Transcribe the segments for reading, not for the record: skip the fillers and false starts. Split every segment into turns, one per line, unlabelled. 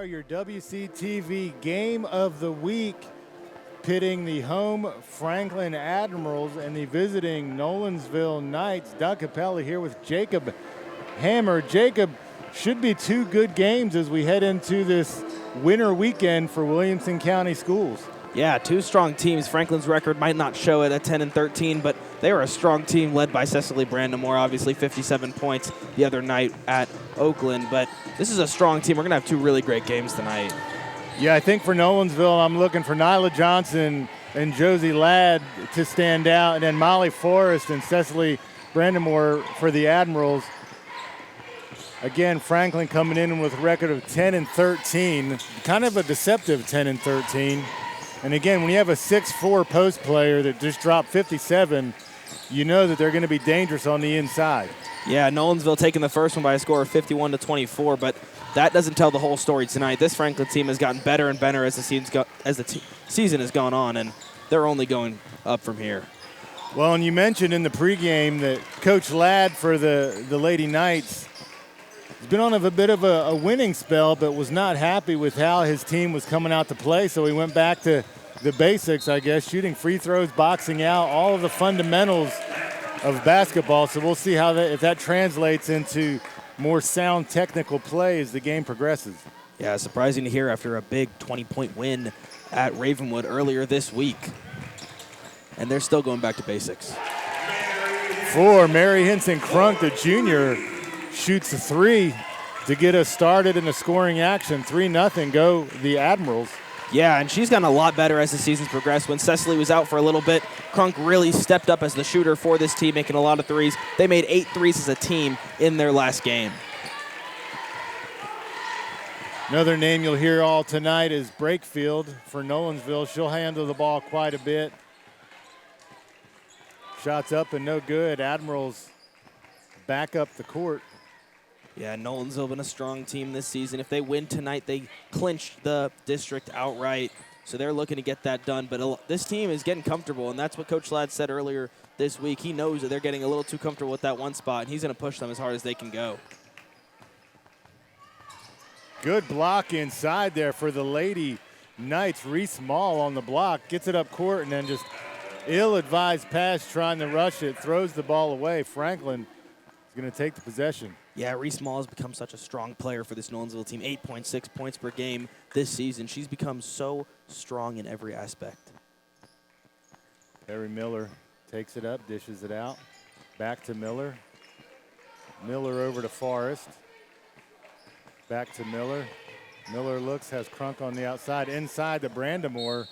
are your WCTV Game of the Week, pitting the home Franklin Admirals and the visiting Nolensville Knights. Doug Capella here with Jacob Hammer. Jacob, should be two good games as we head into this winter weekend for Williamson County schools.
Yeah, two strong teams. Franklin's record might not show it at 10-13, but they are a strong team led by Cecily Brandamore, obviously 57 points the other night at Oakland. But this is a strong team. We're going to have two really great games tonight.
Yeah, I think for Nolensville, I'm looking for Nyla Johnson and Josie Ladd to stand out, and then Molly Forrest and Cecily Brandamore for the Admirals. Again, Franklin coming in with a record of 10-13, kind of a deceptive 10-13. And again, when you have a 6'4" post player that just dropped 57, you know that they're going to be dangerous on the inside.
Yeah, Nolensville taking the first one by a score of 51-24, but that doesn't tell the whole story tonight. This Franklin team has gotten better and better as the season has gone on, and they're only going up from here.
Well, and you mentioned in the pregame that Coach Ladd for the Lady Knights has been on a bit of a winning spell, but was not happy with how his team was coming out to play, so he went back to the basics, I guess, shooting free throws, boxing out, all of the fundamentals of basketball. So we'll see how if that translates into more sound technical play as the game progresses.
Yeah, surprising to hear after a big 20-point win at Ravenwood earlier this week. And they're still going back to basics.
For Mary Henson Crunk, the junior, shoots a three to get us started in the scoring action. 3-0, go the Admirals.
Yeah, and she's gotten a lot better as the season's progressed. When Cecily was out for a little bit, Crunk really stepped up as the shooter for this team, making a lot of threes. They made 8 threes as a team in their last game.
Another name you'll hear all tonight is Brakefield for Nolensville. She'll handle the ball quite a bit. Shots up and no good. Admirals back up the court.
Yeah, Nolensville been a strong team this season. If they win tonight, they clinch the district outright. So they're looking to get that done. But this team is getting comfortable, and that's what Coach Ladd said earlier this week. He knows that they're getting a little too comfortable with that one spot, and he's going to push them as hard as they can go.
Good block inside there for the Lady Knights. Reese Mall on the block, gets it up court, and then just ill-advised pass trying to rush it, throws the ball away. Franklin is going to take the possession.
Yeah, Reese Mall has become such a strong player for this Nolensville team. 8.6 points per game this season. She's become so strong in every aspect.
Perry Miller takes it up, dishes it out. Back to Miller. Miller over to Forrest. Back to Miller. Miller looks, has Crunk on the outside. Inside to Brandamore.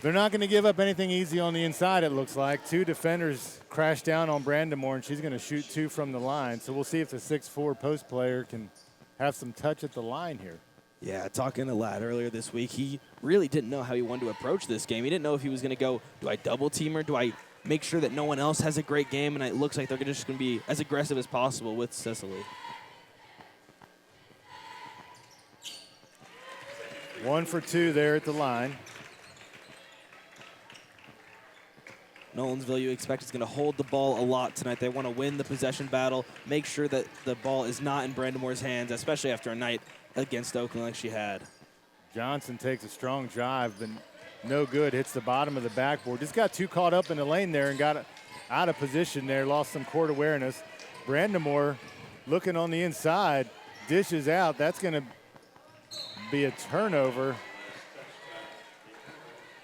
They're not going to give up anything easy on the inside, it looks like. Two defenders crash down on Brandamore, and she's going to shoot 2 from the line. So we'll see if the 6'4" post player can have some touch at the line here.
Yeah, talking to Ladd earlier this week, he really didn't know how he wanted to approach this game. He didn't know if he was going to go, do I double team her? Do I make sure that no one else has a great game? And it looks like they're just going to be as aggressive as possible with Cecily.
1 for 2 there at the line.
Nolensville, you expect, is going to hold the ball a lot tonight. They want to win the possession battle, make sure that the ball is not in Brandamore's hands, especially after a night against Oakland like she had.
Johnson takes a strong drive, but no good. Hits the bottom of the backboard. Just got too caught up in the lane there and got out of position there. Lost some court awareness. Brandamore looking on the inside. Dishes out. That's going to be a turnover.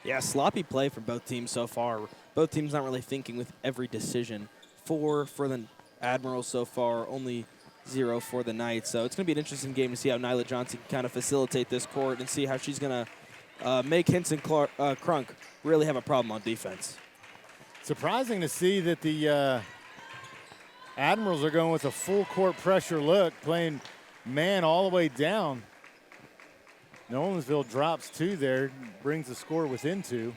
Yeah, sloppy play from both teams so far. Both teams not really thinking with every decision. 4 for the Admirals so far, only 0 for the Knights. So it's going to be an interesting game to see how Nyla Johnson can kind of facilitate this court and see how she's going to make Henson Crunk really have a problem on defense. Surprising
to see that the Admirals are going with a full court pressure look, playing man all the way down. Nolensville drops 2 there, brings the score within 2.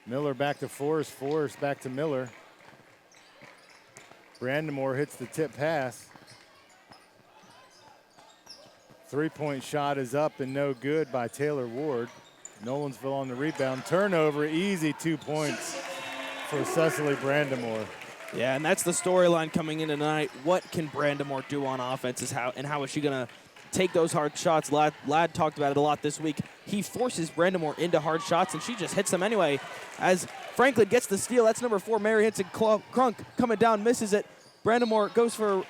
Miller back to Forrest, Forrest back to Miller. Brandamore hits the tip pass. 3-point shot is up and no good by Taylor Ward. Nolensville on the rebound. Turnover, easy 2 points for Cecily Brandamore.
Yeah, and that's the storyline coming in tonight. What can Brandamore do on offense and how is she going to take those hard shots? Ladd talked about it a lot this week. He forces Brandamore into hard shots, and she just hits them anyway. As Franklin gets the steal, that's number 4, Mary Hinson Crunk coming down, misses it. Brandamore goes for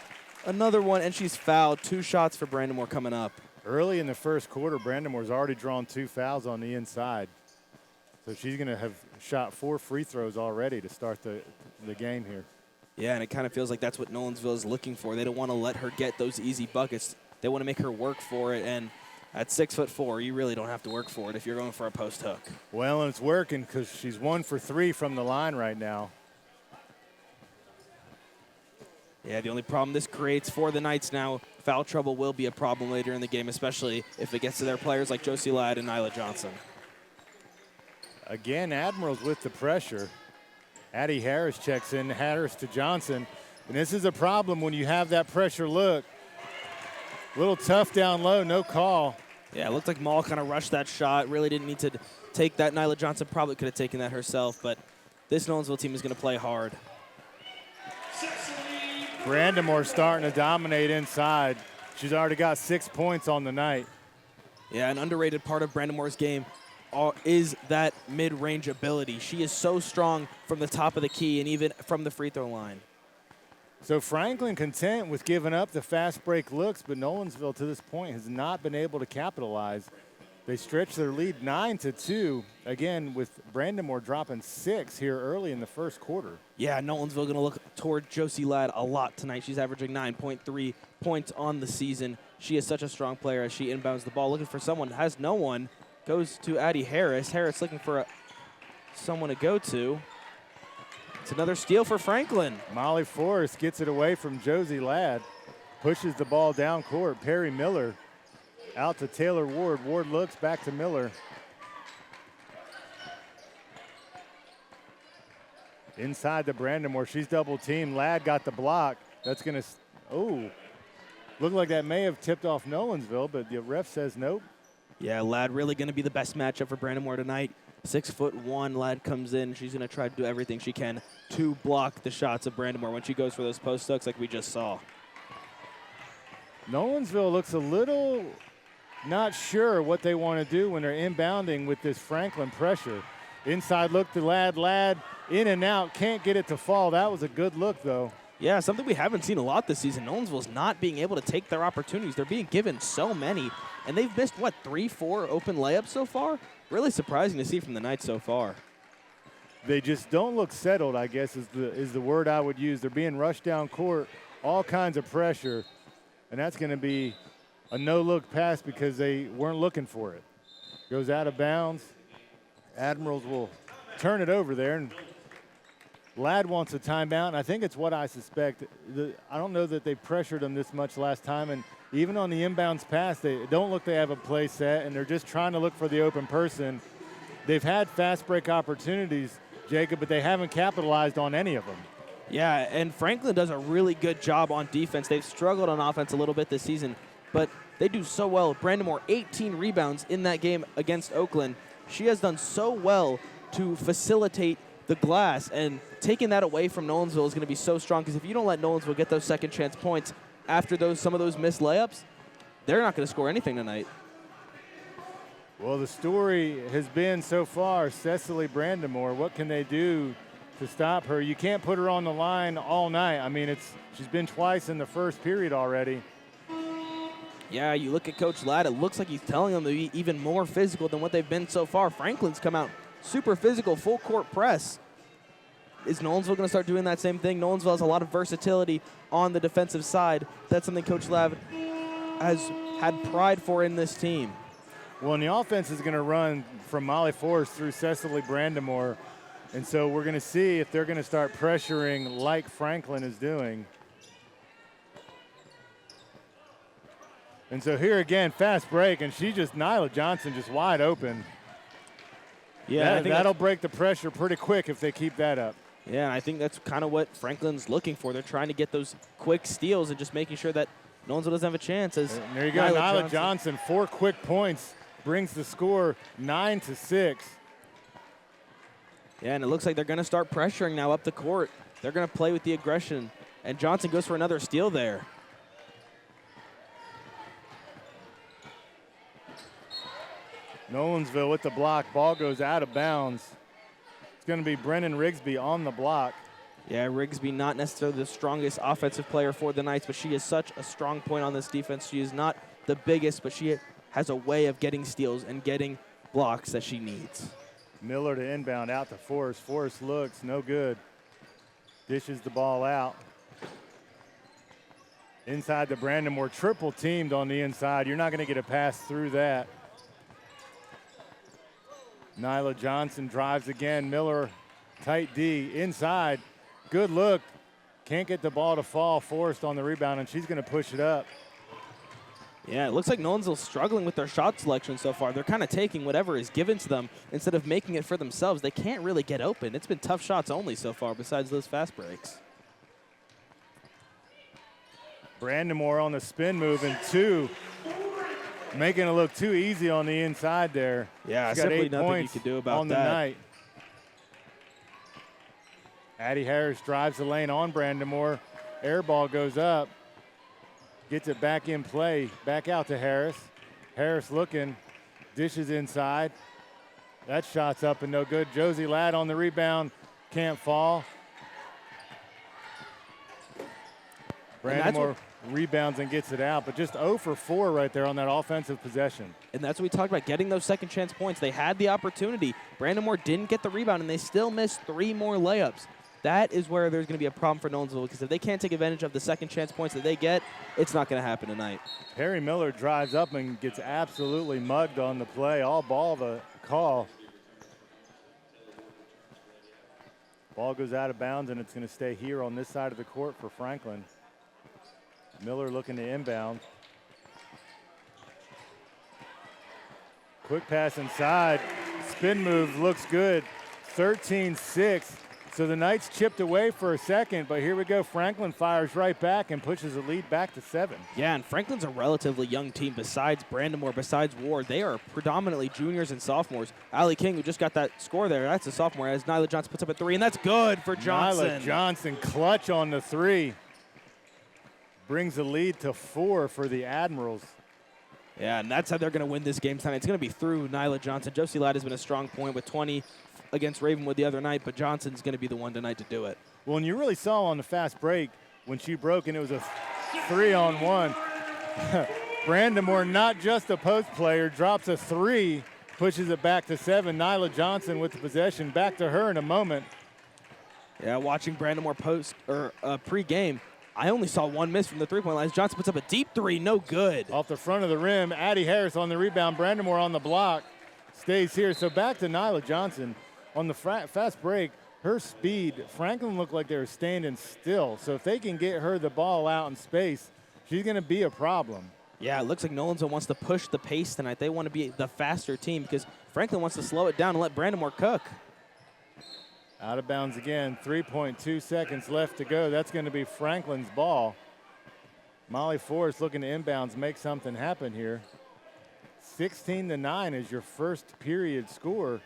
another one, and she's fouled. 2 shots for Brandamore coming up.
Early in the first quarter, Brandamore's already drawn 2 fouls on the inside. So she's going to have shot 4 free throws already to start the game here.
Yeah, and it kind of feels like that's what Nolensville is looking for. They don't want to let her get those easy buckets. They want to make her work for it, and at 6'4", you really don't have to work for it if you're going for a post hook.
Well, and it's working because she's 1 for 3 from the line right now.
Yeah, the only problem this creates for the Knights now, foul trouble will be a problem later in the game, especially if it gets to their players like Josie Ladd and Nyla Johnson.
Again, Admirals with the pressure. Addie Harris checks in, Harris to Johnson. And this is a problem when you have that pressure look. A little tough down low, no call.
Yeah, it looked like Maul kind of rushed that shot, really didn't need to take that. Nyla Johnson probably could have taken that herself, but this Nolensville team is going to play hard.
Brandamore starting to dominate inside. She's already got 6 points on the night.
Yeah, an underrated part of Brandamore's game is that mid-range ability. She is so strong from the top of the key and even from the free throw line.
So Franklin content with giving up the fast break looks, but Nolensville to this point has not been able to capitalize. They stretch their lead 9-2, again with Brandamore dropping 6 here early in the first quarter.
Yeah, Nolensville going to look toward Josie Ladd a lot tonight. She's averaging 9.3 points on the season. She is such a strong player as she inbounds the ball, looking for someone, has no one, goes to Addie Harris. Harris looking for someone to go to. It's another steal for Franklin.
Molly Forrest gets it away from Josie Ladd, pushes the ball down court. Perry Miller out to Taylor Ward. Ward looks back to Miller. Inside to Brandamore. She's double teamed. Ladd got the block. That's going to, looked like that may have tipped off Nolensville, but the ref says nope.
Yeah, Ladd really going to be the best matchup for Brandamore tonight. 6'1", Ladd comes in. She's going to try to do everything she can to block the shots of Brandamore when she goes for those post hooks like we just saw.
Nolensville looks a little not sure what they want to do when they're inbounding with this Franklin pressure. Inside look to Ladd. Ladd in and out, can't get it to fall. That was a good look, though.
Yeah, something we haven't seen a lot this season. Nolensville's not being able to take their opportunities. They're being given so many, and they've missed, 3-4 open layups so far? Really surprising to see from the Knights so far.
They just don't look settled, I guess, is the word I would use. They're being rushed down court, all kinds of pressure, and that's going to be a no-look pass because they weren't looking for it. Goes out of bounds. Admirals will turn it over there, and Ladd wants a timeout, and I think it's what I suspect. I don't know that they pressured them this much last time, and even on the inbounds pass, they don't look they have a play set, and they're just trying to look for the open person. They've had fast break opportunities, Jacob, but they haven't capitalized on any of them.
Yeah, and Franklin does a really good job on defense. They've struggled on offense a little bit this season, but they do so well. Brandamore, 18 rebounds in that game against Oakland. She has done so well to facilitate the glass, and taking that away from Nolensville is going to be so strong because if you don't let Nolensville get those second chance points after some of those missed layups, they're not going to score anything tonight.
Well, the story has been so far, Cecily Brandamore, what can they do to stop her? You can't put her on the line all night. I mean, she's been twice in the first period already.
Yeah, you look at Coach Ladd, it looks like he's telling them to be even more physical than what they've been so far. Franklin's come out super physical, full court press. Is Nolensville going to start doing that same thing? Nolensville has a lot of versatility on the defensive side. That's something Coach Ladd has had pride for in this team.
Well, and the offense is going to run from Molly Forrest through Cecily Brandamore. And so we're going to see if they're going to start pressuring like Franklin is doing. And so here again, fast break, and Nyla Johnson just wide open.
Yeah,
that'll break the pressure pretty quick if they keep that up.
Yeah, and I think that's kind of what Franklin's looking for. They're trying to get those quick steals and just making sure that Nolensville doesn't have a chance. And
there you go, Nyla Johnson, 4 quick points, brings the score 9-6.
Yeah, and it looks like they're going to start pressuring now up the court. They're going to play with the aggression, and Johnson goes for another steal there.
Nolensville with the block. Ball goes out of bounds. It's going to be Brennan Rigsby on the block.
Yeah, Rigsby not necessarily the strongest offensive player for the Knights, but she is such a strong point on this defense. She is not the biggest, but she has a way of getting steals and getting blocks that she needs.
Miller to inbound out to Forrest. Forrest looks no good. Dishes the ball out. Inside the Brandon Moore, triple teamed on the inside. You're not going to get a pass through that. Nyla Johnson drives again. Miller, tight D, inside. Good look. Can't get the ball to fall. Forrest on the rebound, and she's going to push it up.
Yeah, it looks like Nolensville's struggling with their shot selection so far. They're kind of taking whatever is given to them instead of making it for themselves. They can't really get open. It's been tough shots only so far besides those fast breaks.
Brandon Moore on the spin move, and two. Making it look too easy on the inside there.
Yeah,
she's got
simply
8
nothing
points
you can do about
on the
that.
night. Addie Harris drives the lane on Brandon Moore. Air ball goes up. Gets it back in play. Back out to Harris. Harris looking. Dishes inside. That shot's up and no good. Josie Ladd on the rebound. Can't fall. Brandon Moore rebounds and gets it out, but just 0 for 4 right there on that offensive possession.
And that's what we talked about, getting those second chance points. They had the opportunity. Brandon Moore didn't get the rebound, and they still missed 3 more layups. That is where there's going to be a problem for Nolensville, because if they can't take advantage of the second chance points that they get, it's not going to happen tonight.
Harry Miller drives up and gets absolutely mugged on the play. All ball the call. Ball goes out of bounds, and it's going to stay here on this side of the court for Franklin. Miller looking to inbound. Quick pass inside. Spin move looks good. 13-6. So the Knights chipped away for a second, but here we go. Franklin fires right back and pushes the lead back to 7.
Yeah, and Franklin's a relatively young team besides Brandon Moore, besides Ward. They are predominantly juniors and sophomores. Allie King, who just got that score there, that's a sophomore, as Nyla Johnson puts up a 3, and that's good for Johnson.
Nyla Johnson clutch on the 3. Brings the lead to 4 for the Admirals.
Yeah, and that's how they're going to win this game tonight. It's going to be through Nyla Johnson. Josie Ladd has been a strong point with 20 against Ravenwood the other night, but Johnson's going to be the one tonight to do it.
Well, and you really saw on the fast break when she broke, and it was a 3-on-1. Brandon Moore, not just a post player, drops a 3, pushes it back to 7. Nyla Johnson with the possession. Back to her in a moment.
Yeah, watching Brandon Moore pre-game, I only saw 1 miss from the three-point line. Johnson puts up a deep 3, no good.
Off the front of the rim, Addie Harris on the rebound. Brandon Moore on the block, stays here. So back to Nyla Johnson. On the fast break, her speed, Franklin looked like they were standing still. So if they can get her the ball out in space, she's going to be a problem.
Yeah, it looks like Nolensville wants to push the pace tonight. They want to be the faster team because Franklin wants to slow it down and let Brandon Moore cook.
Out of bounds again, 3.2 seconds left to go. That's going to be Franklin's ball. Molly Forrest looking to inbounds, make something happen here. 16-9 is your first period score.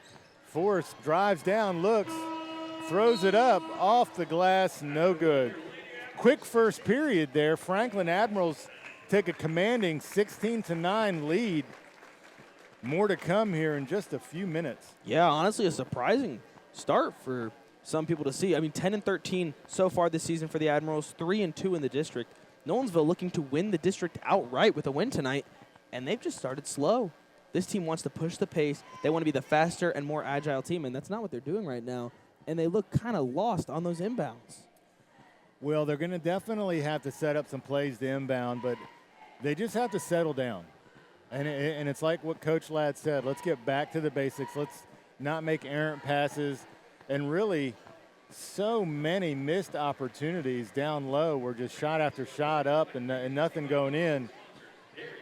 Forrest drives down, looks, throws it up, off the glass, no good. Quick first period there. Franklin Admirals take a commanding 16-9 lead. More to come here in just a few minutes.
Yeah, honestly, a surprising start for some people to see. I mean, 10-13 so far this season for the Admirals, 3-2 in the district. Nolensville looking to win the district outright with a win tonight, and they've just started slow. This team wants to push the pace. They want to be the faster and more agile team, and that's not what they're doing right now. And they look kind of lost on those inbounds.
Well, they're going to definitely have to set up some plays to inbound, but they just have to settle down. And it's like what Coach Ladd said. Let's get back to the basics. Let's not make errant passes. And really, so many missed opportunities down low were just shot after shot up and nothing going in.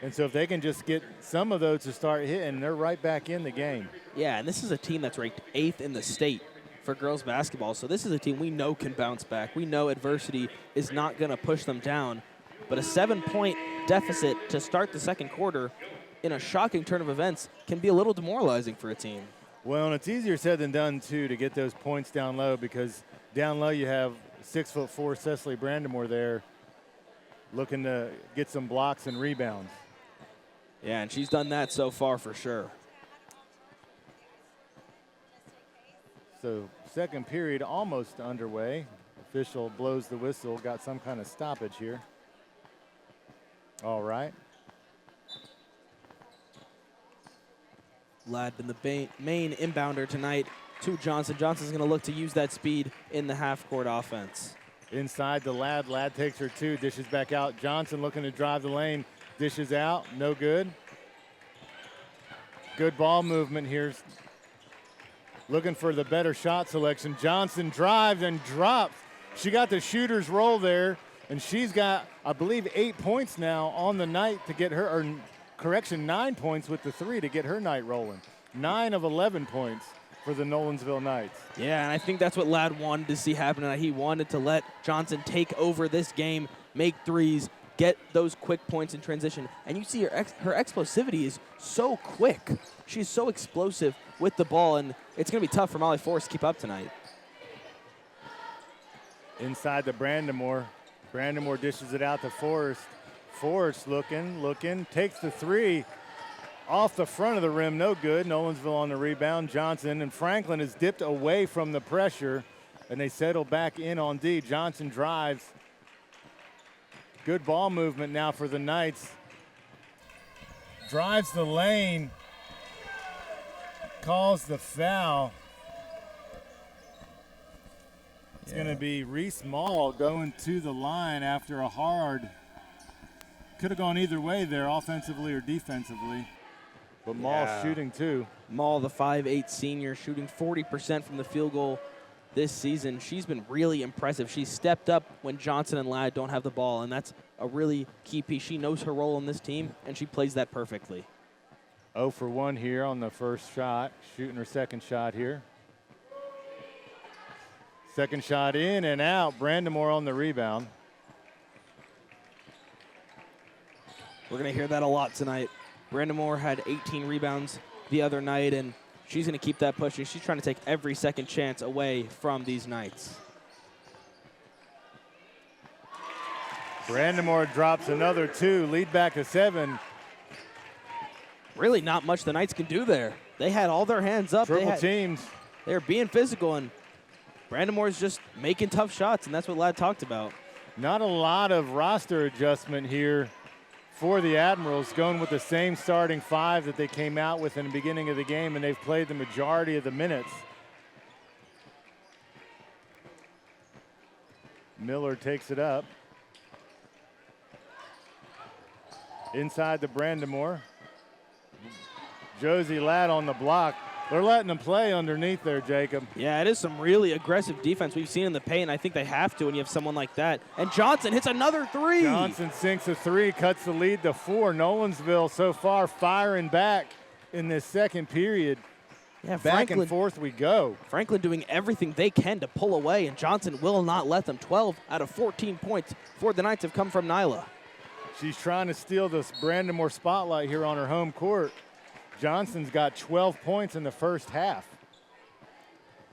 And so if they can just get some of those to start hitting, they're right back in the game.
Yeah, and this is a team that's ranked 8th in the state for girls basketball. So this is a team we know can bounce back. We know adversity is not going to push them down. But a 7-point deficit to start the second quarter in a shocking turn of events can be a little demoralizing for a team.
Well, and it's easier said than done, too, to get those points down low, because down low you have 6'4" Cecily Brandamore there, looking to get some blocks and rebounds.
Yeah, and she's done that so far for sure.
So second period almost underway. Official blows the whistle, got some kind of stoppage here. All right.
Ladd been the main inbounder tonight to Johnson. Johnson's going to look to use that speed in the half-court offense.
Inside the Ladd. Ladd takes her 2, dishes back out. Johnson looking to drive the lane. Dishes out, no good. Good ball movement here. Looking for the better shot selection. Johnson drives and drops. She got the shooter's roll there, and she's got, I believe, 8 points now on the night to get her, or correction, 9 points with the 3 to get her night rolling. 9 of 11 points for the Nolensville Knights.
Yeah, and I think that's what Ladd wanted to see happen tonight. He wanted to let Johnson take over this game, make threes, get those quick points in transition. And you see her explosivity is so quick. She's so explosive with the ball, and it's going to be tough for Molly Forrest to keep up tonight.
Inside the Brandamore. Brandamore dishes it out to Forrest. Forrest looking, takes the 3 off the front of the rim, no good. Nolensville on the rebound. Johnson and Franklin has dipped away from the pressure, and they settle back in on D. Johnson drives. Good ball movement now for the Knights. Drives the lane, calls the foul. It's going to be Reese Mall going to the line after a hard. Could have gone either way there, offensively or defensively. But Mall's shooting too.
Mall, the 5'8" senior, shooting 40% from the field goal this season. She's been really impressive. She's stepped up when Johnson and Ladd don't have the ball, and that's a really key piece. She knows her role in this team, and she plays that perfectly.
0 for 1 here on the first shot, shooting her second shot here. Second shot in and out. Brandamore on the rebound.
We're going to hear that a lot tonight. Brandamore had 18 rebounds the other night, and she's going to keep that pushing. She's trying to take every second chance away from these Knights.
Brandamore drops another 2, lead back to 7.
Really not much the Knights can do there. They had all their hands up.
Triple teams.
They're being physical, and Brandamore's just making tough shots, and that's what Ladd talked about.
Not a lot of roster adjustment here for the Admirals, going with the same starting 5 that they came out with in the beginning of the game, and they've played the majority of the minutes. Miller takes it up. Inside the Brandamore. Josie Ladd on the block. They're letting them play underneath there, Jacob.
Yeah, it is some really aggressive defense we've seen in the paint. I think they have to when you have someone like that. And Johnson hits another 3.
Johnson sinks a 3, cuts the lead to 4. Nolensville so far firing back in this second period.
Yeah,
back and forth we go.
Franklin doing everything they can to pull away, and Johnson will not let them. 12 out of 14 points for the Knights have come from Nyla.
She's trying to steal this Brandamore spotlight here on her home court. Johnson's got 12 points in the first half.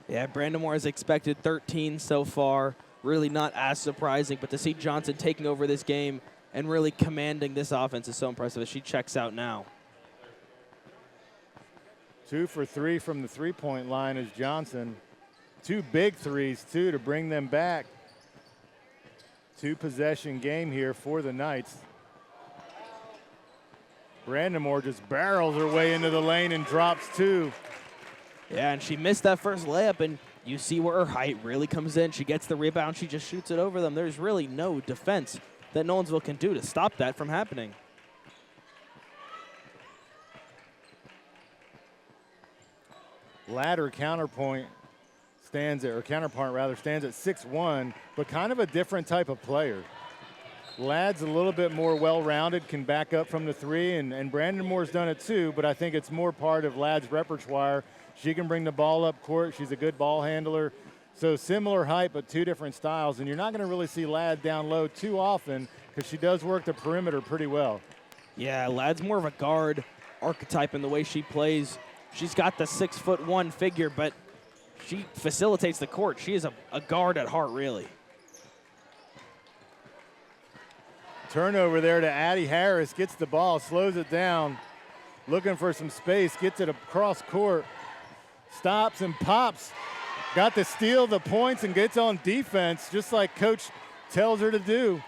Yeah, Brandamore has expected 13 so far. Really not as surprising, but to see Johnson taking over this game and really commanding this offense is so impressive as she checks out now.
2 for 3 from the three-point line is Johnson. 2 big threes, too, to bring them back. 2-possession game here for the Knights. Brandamore just barrels her way into the lane and drops 2.
Yeah, and she missed that first layup, and you see where her height really comes in. She gets the rebound. She just shoots it over them. There's really no defense that Nolensville can do to stop that from happening.
Ladder counterpart stands at 6'1", but kind of a different type of player. Ladd's a little bit more well-rounded, can back up from the 3, and Brandamore's done it too, but I think it's more part of Ladd's repertoire. She can bring the ball up court. She's a good ball handler. So similar height, but 2 different styles, and you're not going to really see Ladd down low too often because she does work the perimeter pretty well. Yeah,
Ladd's more of a guard archetype in the way she plays. She's got the 6'1" figure, but she facilitates the court. She is a guard at heart, really.
Turnover there to Addie Harris. Gets the ball, slows it down. Looking for some space, gets it across court. Stops and pops. Got to steal the points and gets on defense, just like Coach tells her to do.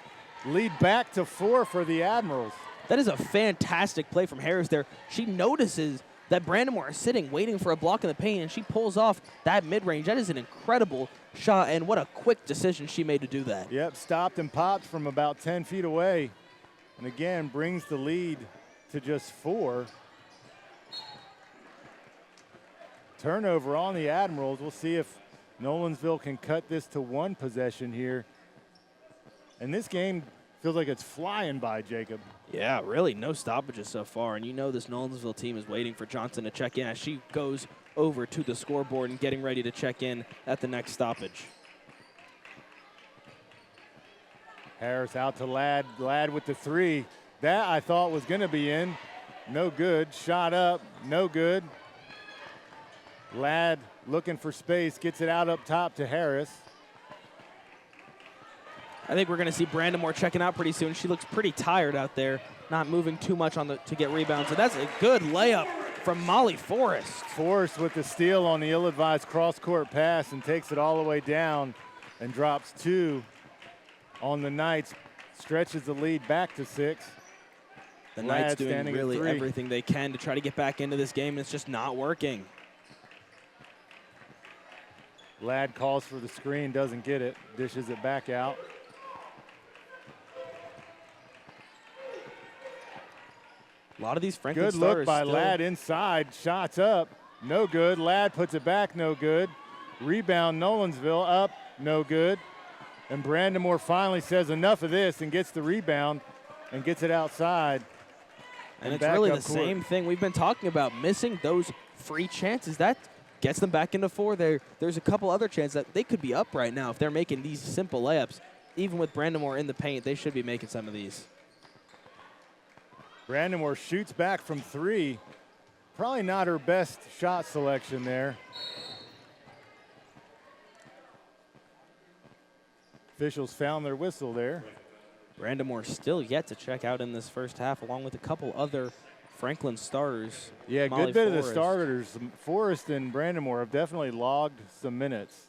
Lead back to 4 for the Admirals.
That is a fantastic play from Harris there. She notices that Brandamore is sitting, waiting for a block in the paint, and she pulls off that mid-range. That is an incredible shot, and what a quick decision she made to do that.
Yep, stopped and popped from about 10 feet away. And again, brings the lead to just 4. Turnover on the Admirals. We'll see if Nolensville can cut this to 1 possession here. And this game feels like it's flying by, Jacob.
Yeah, really no stoppages so far. And you know this Nolensville team is waiting for Johnson to check in as she goes over to the scoreboard and getting ready to check in at the next stoppage.
Harris out to Ladd. Ladd with the 3. That I thought was going to be in. No good. Shot up. No good. Ladd looking for space. Gets it out up top to Harris.
I think we're going to see Brandamore checking out pretty soon. She looks pretty tired out there, not moving too much on to get rebounds. So that's a good layup from Molly Forrest.
Forrest with the steal on the ill-advised cross-court pass and takes it all the way down and drops 2 on the Knights. Stretches the lead back to 6.
The Knights doing really everything they can to try to get back into this game, and it's just not working.
Ladd calls for the screen, doesn't get it, dishes it back out.
A lot of these Franklin
good
stars
look by Ladd inside, shots up, no good. Ladd puts it back, no good. Rebound Nolensville up, no good. And Brandamore finally says enough of this and gets the rebound and gets it outside.
And it's really the same thing we've been talking about, missing those free chances. That gets them back into 4. There's a couple other chances that they could be up right now if they're making these simple layups. Even with Brandamore in the paint, they should be making some of these.
Brandamore shoots back from 3. Probably not her best shot selection there. Officials found their whistle there.
Brandamore still yet to check out in this first half, along with a couple other Franklin starters.
Yeah, good bit of the starters. Forrest and Brandamore have definitely logged some minutes.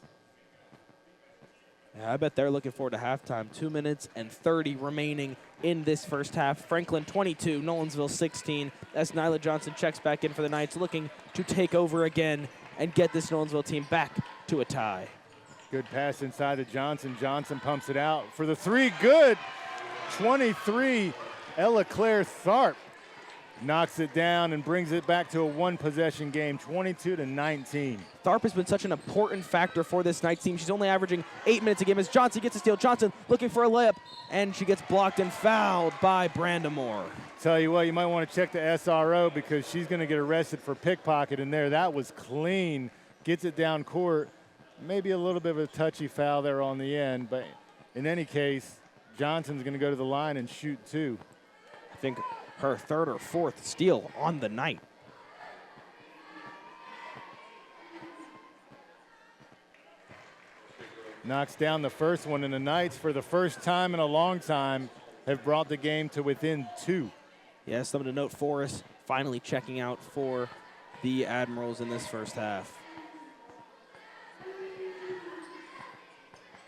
Yeah, I bet they're looking forward to halftime. 2 minutes and 30 remaining in this first half. Franklin 22, Nolensville 16. As Nyla Johnson checks back in for the Knights, looking to take over again and get this Nolensville team back to a tie.
Good pass inside to Johnson. Johnson pumps it out for the 3. Good. 23, Ella Claire Tharp knocks it down and brings it back to a 1-possession game, 22-19.
Tharp has been such an important factor for this Knights team. She's only averaging 8 minutes a game as Johnson gets a steal. Johnson looking for a layup, and she gets blocked and fouled by Brandamore.
Tell you what, you might want to check the SRO because she's going to get arrested for pickpocket in there. That was clean. Gets it down court. Maybe a little bit of a touchy foul there on the end, but in any case, Johnson's going to go to the line and shoot 2.
I think her 3rd or 4th steal on the night.
Knocks down the first one, and the Knights, for the first time in a long time, have brought the game to within 2.
Yeah, something to note, Forrest finally checking out for the Admirals in this first half.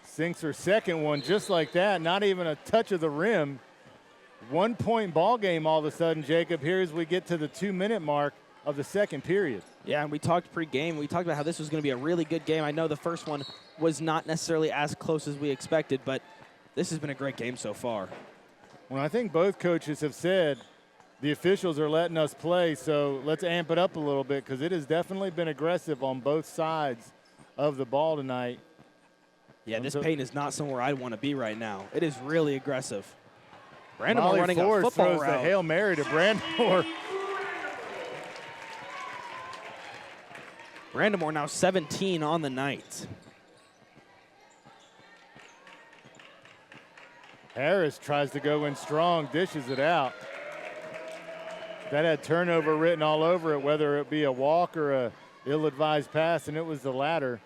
Sinks her second one just like that, not even a touch of the rim. 1-point ball game all of a sudden, Jacob, here as we get to the 2-minute mark of the second period.
Yeah, and we talked pre-game. We talked about how this was going to be a really good game. I know the first one was not necessarily as close as we expected, but this has been a great game so far.
Well, I think both coaches have said the officials are letting us play, so let's amp it up a little bit because it has definitely been aggressive on both sides of the ball tonight.
Yeah, this paint is not somewhere I want to be right now. It is really aggressive. Brandamore
Molly
running
Forrest
a football
throws
route.
the Hail Mary to Brandamore.
Brandamore now 17 on the night.
Harris tries to go in strong, dishes it out. That had turnover written all over it, whether it be a walk or a ill-advised pass, and it was the latter.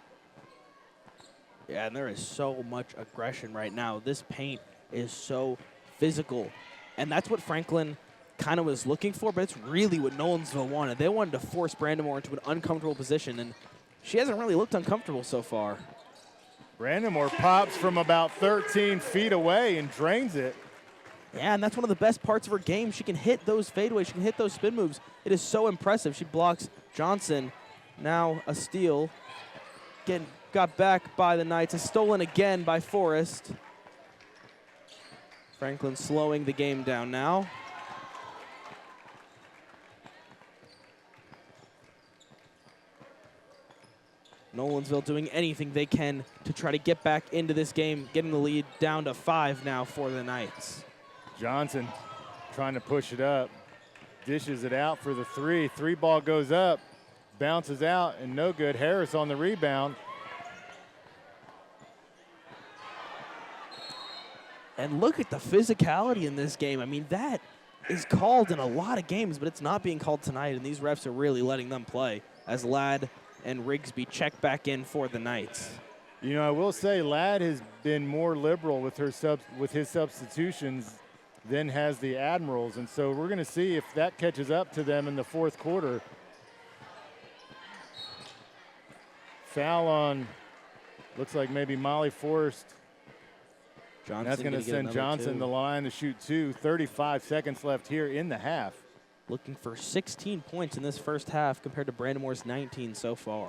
Yeah, and there is so much aggression right now. This paint is so physical. And that's what Franklin kind of was looking for, but it's really what Nolensville wanted. They wanted to force Brandamore into an uncomfortable position, and she hasn't really looked uncomfortable so far.
Brandamore pops from about 13 feet away and drains it.
Yeah, and that's one of the best parts of her game. She can hit those fadeaways. She can hit those spin moves. It is so impressive. She blocks Johnson. Now a steal. Got back by the Knights. Is stolen again by Forrest. Franklin slowing the game down now. Nolensville doing anything they can to try to get back into this game, getting the lead down to 5 now for the Knights.
Johnson trying to push it up, dishes it out for the 3. 3 ball goes up, bounces out, and no good. Harris on the rebound.
And look at the physicality in this game. I mean, that is called in a lot of games, but it's not being called tonight, and these refs are really letting them play as Ladd and Rigsby check back in for the Knights.
You know, I will say Ladd has been more liberal with his substitutions than has the Admirals, and so we're going to see if that catches up to them in the fourth quarter. Foul on, looks like maybe Molly Forrest.
Johnson
That's going to send Johnson the line to shoot 2. 35 seconds left here in the half.
Looking for 16 points in this first half compared to Brandamore's 19 so far.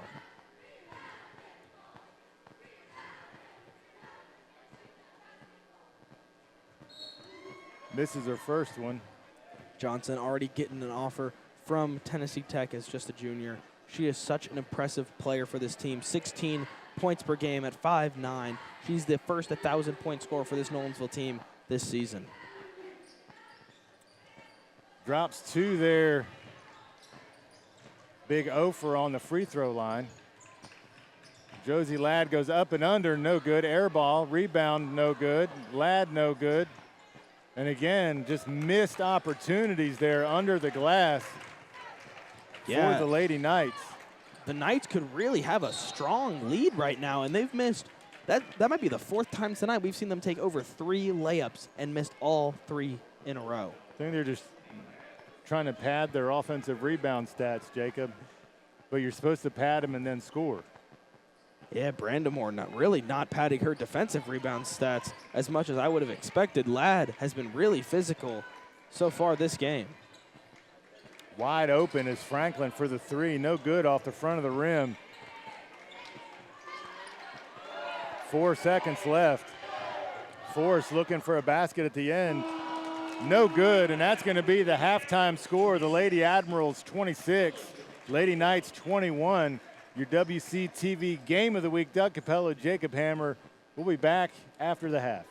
Misses her first one.
Johnson already getting an offer from Tennessee Tech as just a junior. She is such an impressive player for this team. 16 points per game at 5'9". She's the first 1,000-point scorer for this Nolensville team this season.
Drops 2 there. Big Ofer on the free throw line. Josie Ladd goes up and under, no good. Air ball, rebound, no good. Ladd, no good. And again, just missed opportunities there under the glass for the Lady Knights.
The Knights could really have a strong lead right now, and they've missed. That might be the 4th time tonight we've seen them take over 3 layups and missed all 3 in a row.
I think they're just trying to pad their offensive rebound stats, Jacob. But you're supposed to pad them and then score.
Yeah, Brandamore not padding her defensive rebound stats as much as I would have expected. Ladd has been really physical so far this game.
Wide open is Franklin for the 3. No good off the front of the rim. 4 seconds left. Forrest looking for a basket at the end. No good, and that's going to be the halftime score. The Lady Admirals 26, Lady Knights 21. Your WCTV Game of the Week, Doug Capella, Jacob Hammer. We'll be back after the half.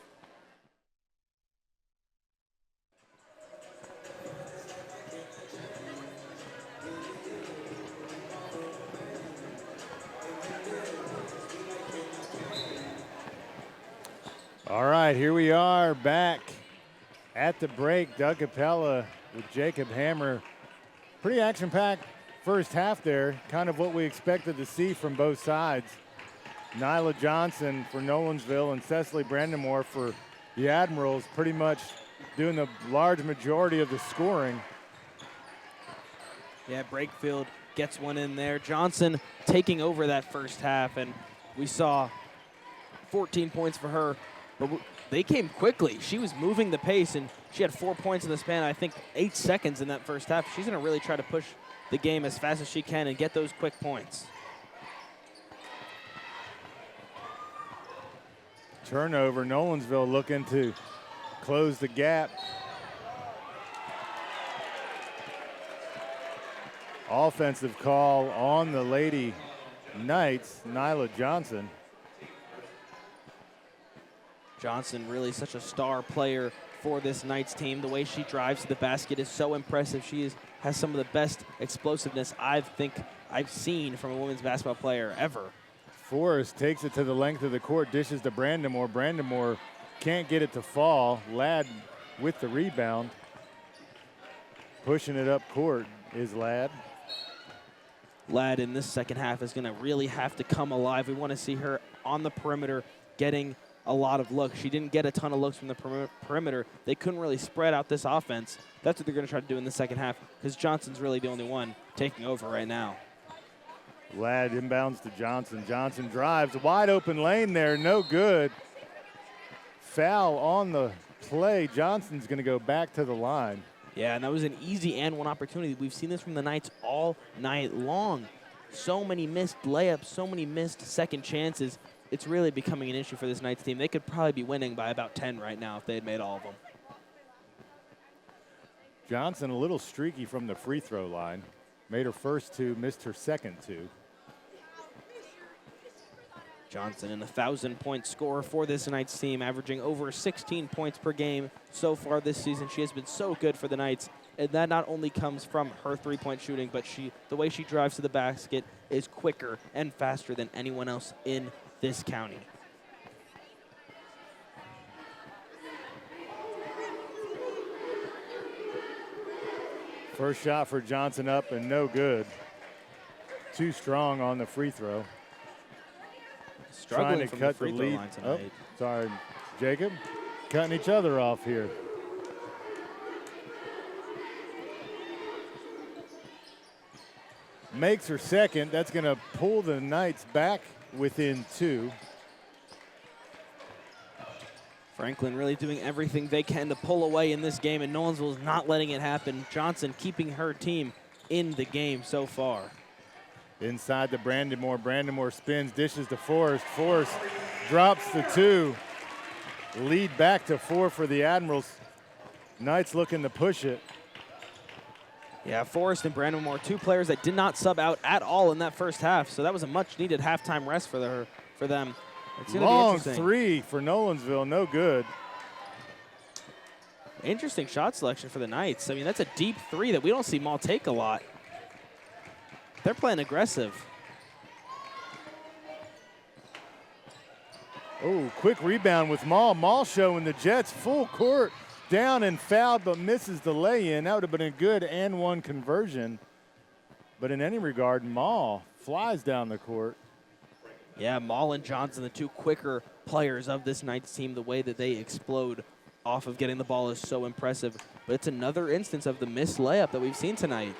All right, here we are back at the break. Doug Capella with Jacob Hammer. Pretty action-packed first half there, kind of what we expected to see from both sides. Nyla Johnson for Nolensville and Cecily Brandamore for the Admirals pretty much doing the large majority of the scoring.
Yeah, Brakefield gets one in there. Johnson taking over that first half, and we saw 14 points for her, but they came quickly. She was moving the pace, and she had 4 points in the span, I think 8 seconds in that first half. She's going to really try to push the game as fast as she can and get those quick points.
Turnover, Nolensville looking to close the gap. Offensive call on the Lady Knights, Nyla Johnson.
Johnson really such a star player for this Knights team. The way she drives to the basket is so impressive. She has some of the best explosiveness I've seen from a women's basketball player ever.
Forrest takes it to the length of the court, dishes to Brandamore. Brandamore can't get it to fall. Ladd with the rebound. Pushing it up court is Ladd.
Ladd in this second half is going to really have to come alive. We want to see her on the perimeter getting a lot of looks. She didn't get a ton of looks from the perimeter. They couldn't really spread out this offense. That's what they're going to try to do in the second half because Johnson's really the only one taking over right now.
Ladd inbounds to Johnson. Johnson drives, wide open lane there, no good. Foul on the play. Johnson's going to go back to the line.
Yeah, and that was an easy and one opportunity. We've seen this from the Knights all night long. So many missed layups, so many missed second chances. It's really becoming an issue for this Knights team. They could probably be winning by about 10 right now if they had made all of them.
Johnson a little streaky from the free throw line. Made her first two, missed her second two.
Johnson, an 1,000-point scorer for this Knights team, averaging over 16 points per game so far this season. She has been so good for the Knights, and that not only comes from her three-point shooting, but the way she drives to the basket is quicker and faster than anyone else in this county.
First shot for Johnson up and no good. Too strong on the free throw.
Struggling
Trying to
from
cut
the free
the
throw
lead.
line tonight.
Oh, sorry, Jacob. Cutting each other off here. Makes her second. That's going to pull the Knights back within two.
Franklin really doing everything they can to pull away in this game, and Nolensville is not letting it happen. Johnson keeping her team in the game so far.
Inside to Brandon-Moore. Brandon-Moore spins, dishes to Forrest. Forrest drops the two. Lead back to 4 for the Admirals. Knights looking to push it.
Yeah, Forrest and Brandon-Moore, two players that did not sub out at all in that first half, so that was a much-needed halftime rest for them. It's gonna
Long
be interesting.
three for Nolensville, no good.
Interesting shot selection for the Knights. I mean, that's a deep three that we don't see Maul take a lot. They're playing aggressive.
Oh, quick rebound with Maul. Maul showing the Jets full court, down and fouled, but misses the lay-in. That would have been a good and one conversion. But in any regard, Maul flies down the court.
Yeah, Maul and Johnson, the two quicker players of this Knights team, the way that they explode off of getting the ball is so impressive. But it's another instance of the missed layup that we've seen tonight.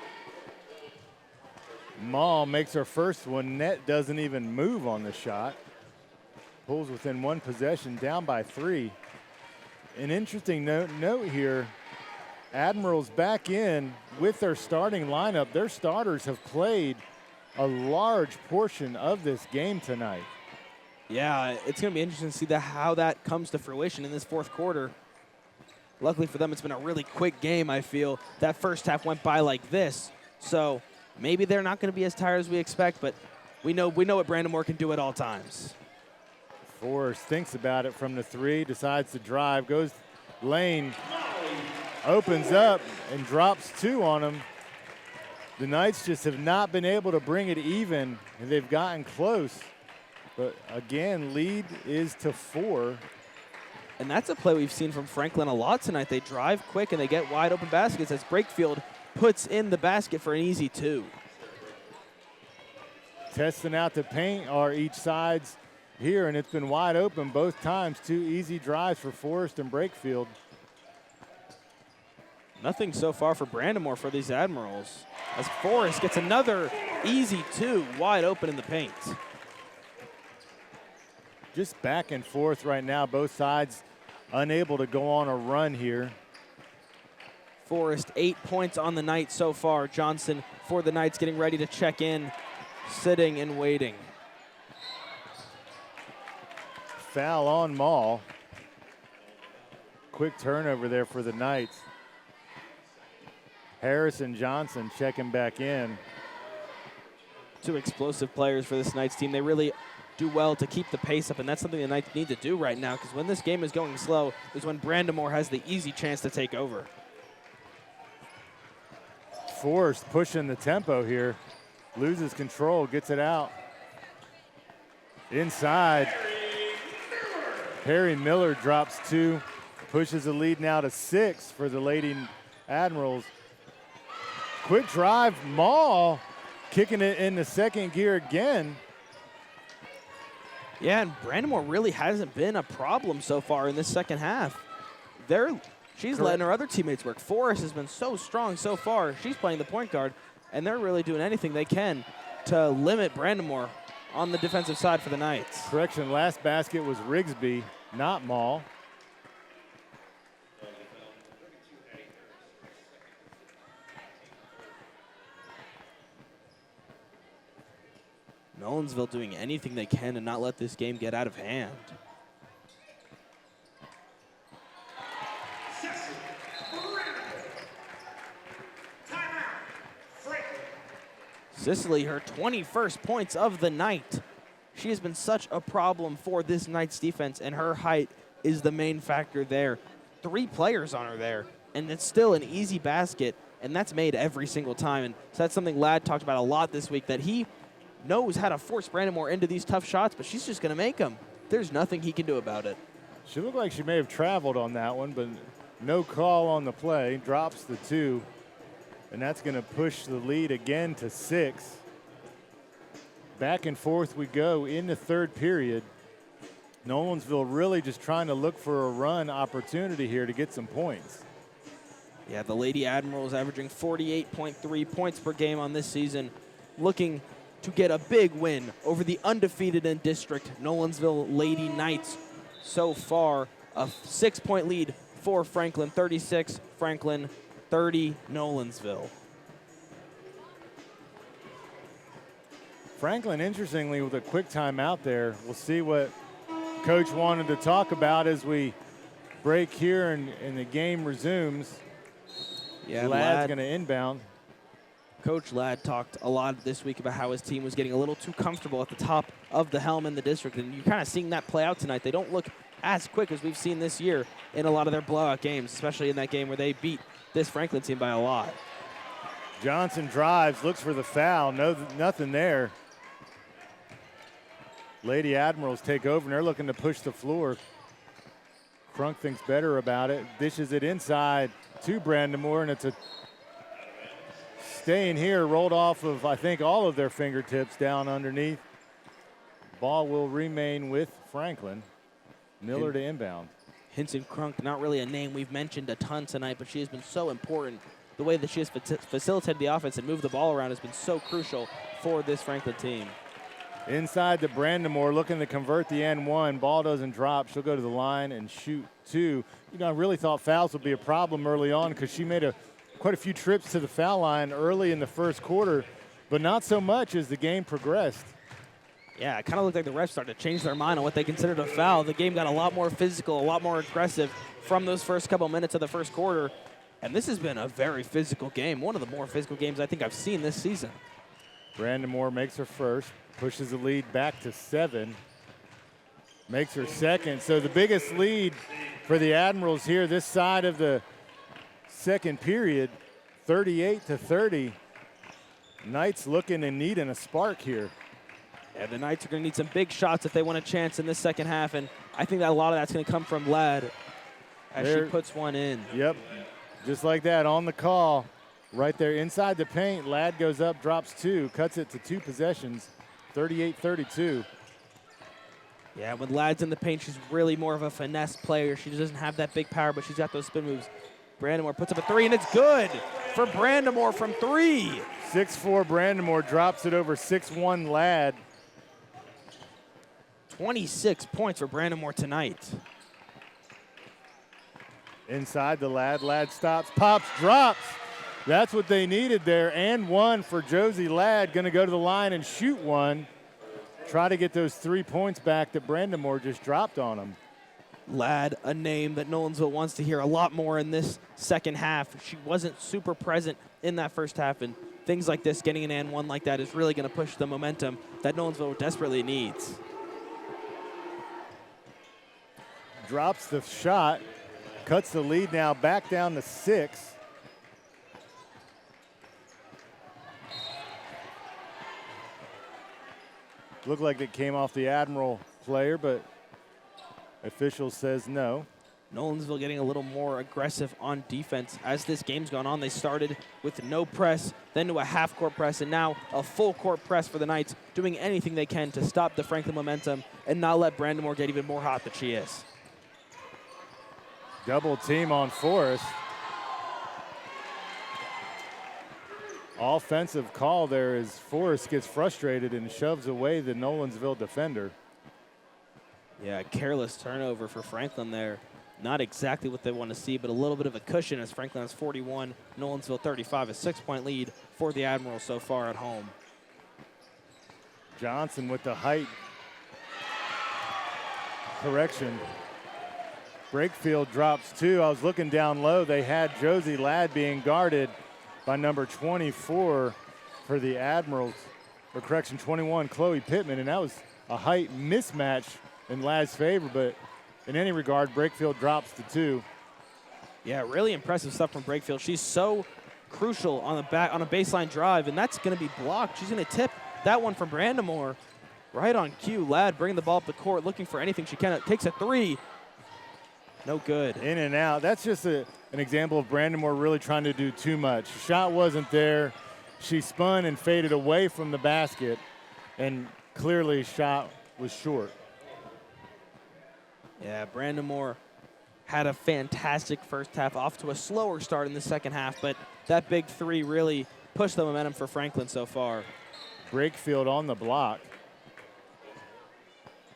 Maul makes her first one. Net doesn't even move on the shot. Pulls within one possession, down by 3. An interesting note here, Admirals back in with their starting lineup. Their starters have played a large portion of this game tonight.
Yeah, it's going to be interesting to see how that comes to fruition in this fourth quarter. Luckily for them, it's been a really quick game, I feel. That first half went by like this, so maybe they're not going to be as tired as we expect, but we know what Brandon-Moore can do at all times.
Forrest thinks about it from the 3, decides to drive, goes lane, opens up and drops 2 on him. The Knights just have not been able to bring it even, and they've gotten close. But again, lead is to 4.
And that's a play we've seen from Franklin a lot tonight. They drive quick and they get wide open baskets as Brakefield puts in the basket for an easy 2.
Testing out the paint are each sides here, and it's been wide open both times. 2 easy drives for Forrest and Brakefield.
Nothing so far for Brandon-Moore for these Admirals, as Forrest gets another easy 2 wide open in the paint.
Just back and forth right now, both sides unable to go on a run here.
Forrest 8 points on the night so far. Johnson for the Knights getting ready to check in, sitting and waiting.
Foul on Maul. Quick turnover there for the Knights. Harris and Johnson checking back in.
2 explosive players for this Knights team. They really do well to keep the pace up, and that's something the Knights need to do right now, because when this game is going slow is when Brandon-Moore has the easy chance to take over.
Forrest pushing the tempo here. Loses control, gets it out. Inside. Perry Miller drops 2. Pushes the lead now to 6 for the Lady Admirals. Quick drive, Maul kicking it in the second gear again.
Yeah, and Brandamore really hasn't been a problem so far in this second half. She's letting her other teammates work. Forrest has been so strong so far. She's playing the point guard, and they're really doing anything they can to limit Brandamore on the defensive side for the Knights.
Correction, last basket was Rigsby, not Mall.
Nolensville doing anything they can to not let this game get out of hand. Cicely, her 21st points of the night. She has been such a problem for this Knights defense, and her height is the main factor there. 3 players on her there, and it's still an easy basket, and that's made every single time. And so that's something Ladd talked about a lot this week, that he knows how to force Brandamore into these tough shots, but she's just going to make them. There's nothing he can do about it.
She looked like she may have traveled on that one, but no call on the play. Drops the 2. And that's going to push the lead again to 6. Back and forth we go in the third period. Nolensville really just trying to look for a run opportunity here to get some points.
Yeah, the Lady Admirals averaging 48.3 points per game on this season, looking to get a big win over the undefeated in district Nolensville Lady Knights. So far, a 6-point lead for Franklin, 36 Franklin, 30 Nolensville.
Franklin, interestingly, with a quick timeout there. We'll see what Coach wanted to talk about as we break here and the game resumes.
Yeah,
Ladd's going to inbound.
Coach Ladd talked a lot this week about how his team was getting a little too comfortable at the top of the helm in the district, and you're kind of seeing that play out tonight. They don't look as quick as we've seen this year in a lot of their blowout games, especially in that game where they beat this Franklin team by a lot.
Johnson drives, looks for the foul. No, nothing there. Lady Admirals take over, and they're looking to push the floor. Crunk thinks better about it, dishes it inside to Brandamore, and it's a staying here, rolled off of, I think, all of their fingertips down underneath. Ball will remain with Franklin. Miller to inbound.
Hinson Crunk, not really a name we've mentioned a ton tonight, but she has been so important. The way that she has facilitated the offense and moved the ball around has been so crucial for this Franklin team.
Inside to Brandamore, looking to convert the N1. Ball doesn't drop. She'll go to the line and shoot 2. You know, I really thought fouls would be a problem early on because she made quite a few trips to the foul line early in the first quarter, but not so much as the game progressed.
Yeah, it kind of looked like the refs started to change their mind on what they considered a foul. The game got a lot more physical, a lot more aggressive from those first couple minutes of the first quarter. And this has been a very physical game, one of the more physical games I think I've seen this season.
Brandamore makes her first, pushes the lead back to 7, makes her second. So the biggest lead for the Admirals here this side of the second period, 38-30. Knights looking and needing a spark here.
Yeah, the Knights are going to need some big shots if they want a chance in this second half, and I think that a lot of that's going to come from Ladd as she puts one in.
Yep, just like that on the call. Right there inside the paint, Ladd goes up, drops 2, cuts it to 2 possessions, 38-32.
Yeah, when Ladd's in the paint, she's really more of a finesse player. She doesn't have that big power, but she's got those spin moves. Brandamore puts up a 3, and it's good for Brandamore from 3.
6'4" Brandamore drops it over 6'1" Ladd.
26 points for Brandamore tonight.
Inside the Ladd stops, pops, drops. That's what they needed there, and 1 for Josie Ladd. Going to go to the line and shoot 1. Try to get those 3 points back that Brandamore just dropped on him.
Ladd, a name that Nolensville wants to hear a lot more in this second half. She wasn't super present in that first half, and things like this, getting an and 1 like that, is really going to push the momentum that Nolensville desperately needs.
Drops the shot, cuts the lead now back down to 6. Looked like it came off the Admiral player, but official says no.
Nolensville getting a little more aggressive on defense. As this game's gone on, they started with no press, then to a half-court press, and now a full-court press for the Knights, doing anything they can to stop the Franklin momentum and not let Brandamore get even more hot than she is.
Double team on Forrest. Offensive call there as Forrest gets frustrated and shoves away the Nolensville defender.
Yeah, careless turnover for Franklin there. Not exactly what they want to see, but a little bit of a cushion as Franklin has 41, Nolensville 35, a 6-point lead for the Admirals so far at home.
Johnson with the height correction. Brakefield drops 2. I was looking down low. They had Josie Ladd being guarded by number 24 for the Admirals, or correction, 21, Chloe Pittman, and that was a height mismatch in Ladd's favor, but in any regard, Brakefield drops to 2.
Yeah, really impressive stuff from Brakefield. She's so crucial on a baseline drive, and that's going to be blocked. She's going to tip that one from Brandamore right on cue. Ladd bringing the ball up the court, looking for anything she can. Takes a 3. No good.
In and out. That's just an example of Brandamore really trying to do too much. Shot wasn't there. She spun and faded away from the basket, and clearly shot was short.
Yeah, Brandamore had a fantastic first half, off to a slower start in the second half, but that big 3 really pushed the momentum for Franklin so far.
Brakefield on the block.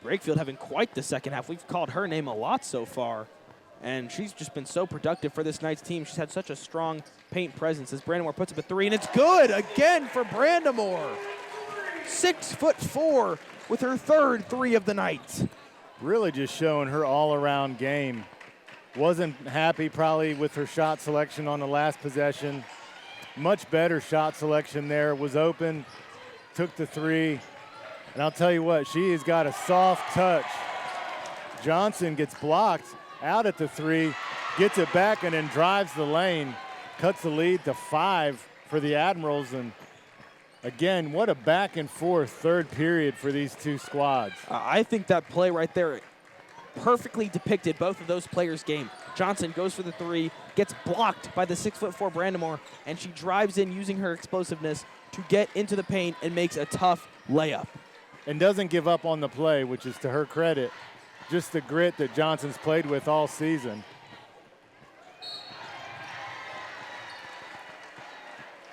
Brakefield having quite the second half. We've called her name a lot so far, and she's just been so productive for this Knights team. She's had such a strong paint presence as Brandamore puts up a 3, and it's good again for Brandamore. 6'4" with her third 3 of the night.
Really just showing her all-around game. Wasn't happy probably with her shot selection on the last possession. Much better shot selection there. Was open, took the 3. And I'll tell you what, she has got a soft touch. Johnson gets blocked out at the 3, gets it back and then drives the lane, cuts the lead to 5 for the Admirals. And again, what a back and forth third period for these two squads.
I think that play right there perfectly depicted both of those players' game. Johnson goes for the 3, gets blocked by the 6'4" Brandamore, and she drives in using her explosiveness to get into the paint and makes a tough layup.
And doesn't give up on the play, which is to her credit. Just the grit that Johnson's played with all season.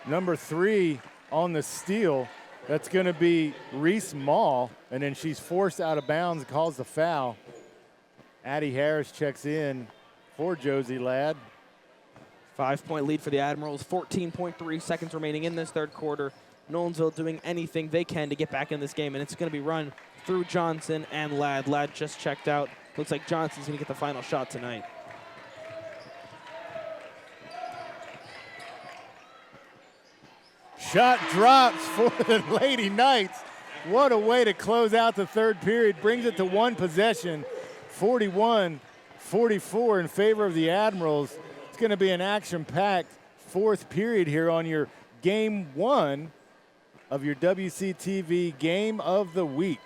Number 3 on the steal, that's going to be Reese Mall, and then she's forced out of bounds and calls the foul. Addie Harris checks in for Josie Ladd.
5-point lead for the Admirals, 14.3 seconds remaining in this third quarter. Nolensville doing anything they can to get back in this game, and it's going to be run through Johnson and Ladd. Ladd just checked out. Looks like Johnson's going to get the final shot tonight.
Shot drops for the Lady Knights. What a way to close out the third period. Brings it to 1 possession, 41-44 in favor of the Admirals. It's going to be an action-packed fourth period here on your game 1 of your WCTV Game of the Week.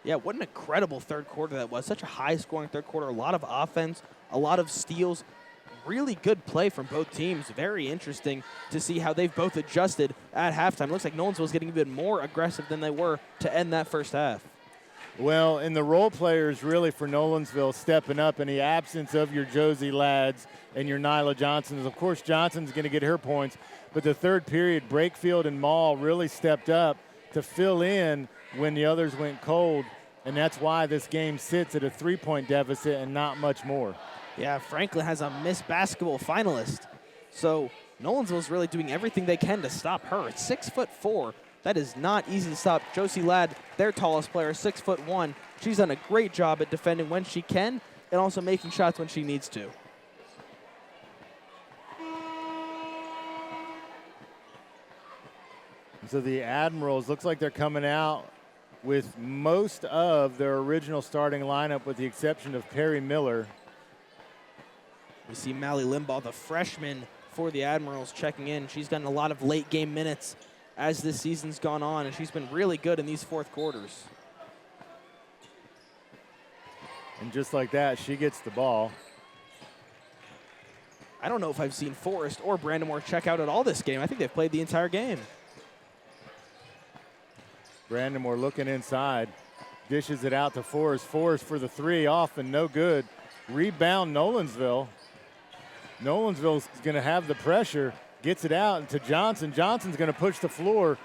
Yeah, what an incredible third quarter that was. Such a high-scoring third quarter. A lot of offense, a lot of steals. Really good play from both teams. Very interesting to see how they've both adjusted at halftime. Looks like Nolensville's getting even more aggressive than they were to end that first half.
Well, and the role players really for Nolensville stepping up in the absence of your Josie Ladds and your Nyla Johnsons. Of course, Johnson's going to get her points, but the third period, Brakefield and Mall really stepped up to fill in when the others went cold, and that's why this game sits at a 3-point deficit and not much more.
Yeah, Franklin has a Miss Basketball finalist, so Nolensville's really doing everything they can to stop her. It's 6'4". That is not easy to stop. Josie Ladd, their tallest player, 6'1". She's done a great job at defending when she can and also making shots when she needs to.
So the Admirals, looks like they're coming out with most of their original starting lineup with the exception of Perry Miller.
We see Mally Limbaugh, the freshman for the Admirals, checking in. She's gotten a lot of late game minutes as this season's gone on, and she's been really good in these fourth quarters.
And just like that, she gets the ball.
I don't know if I've seen Forrest or Brandon check out at all this game. I think they've played the entire game.
Brandon looking inside. Dishes it out to Forrest. Forrest for the three, off and no good. Rebound Nolensville. Nolensville's going to have the pressure. Gets it out to Johnson. Johnson's going to push the floor.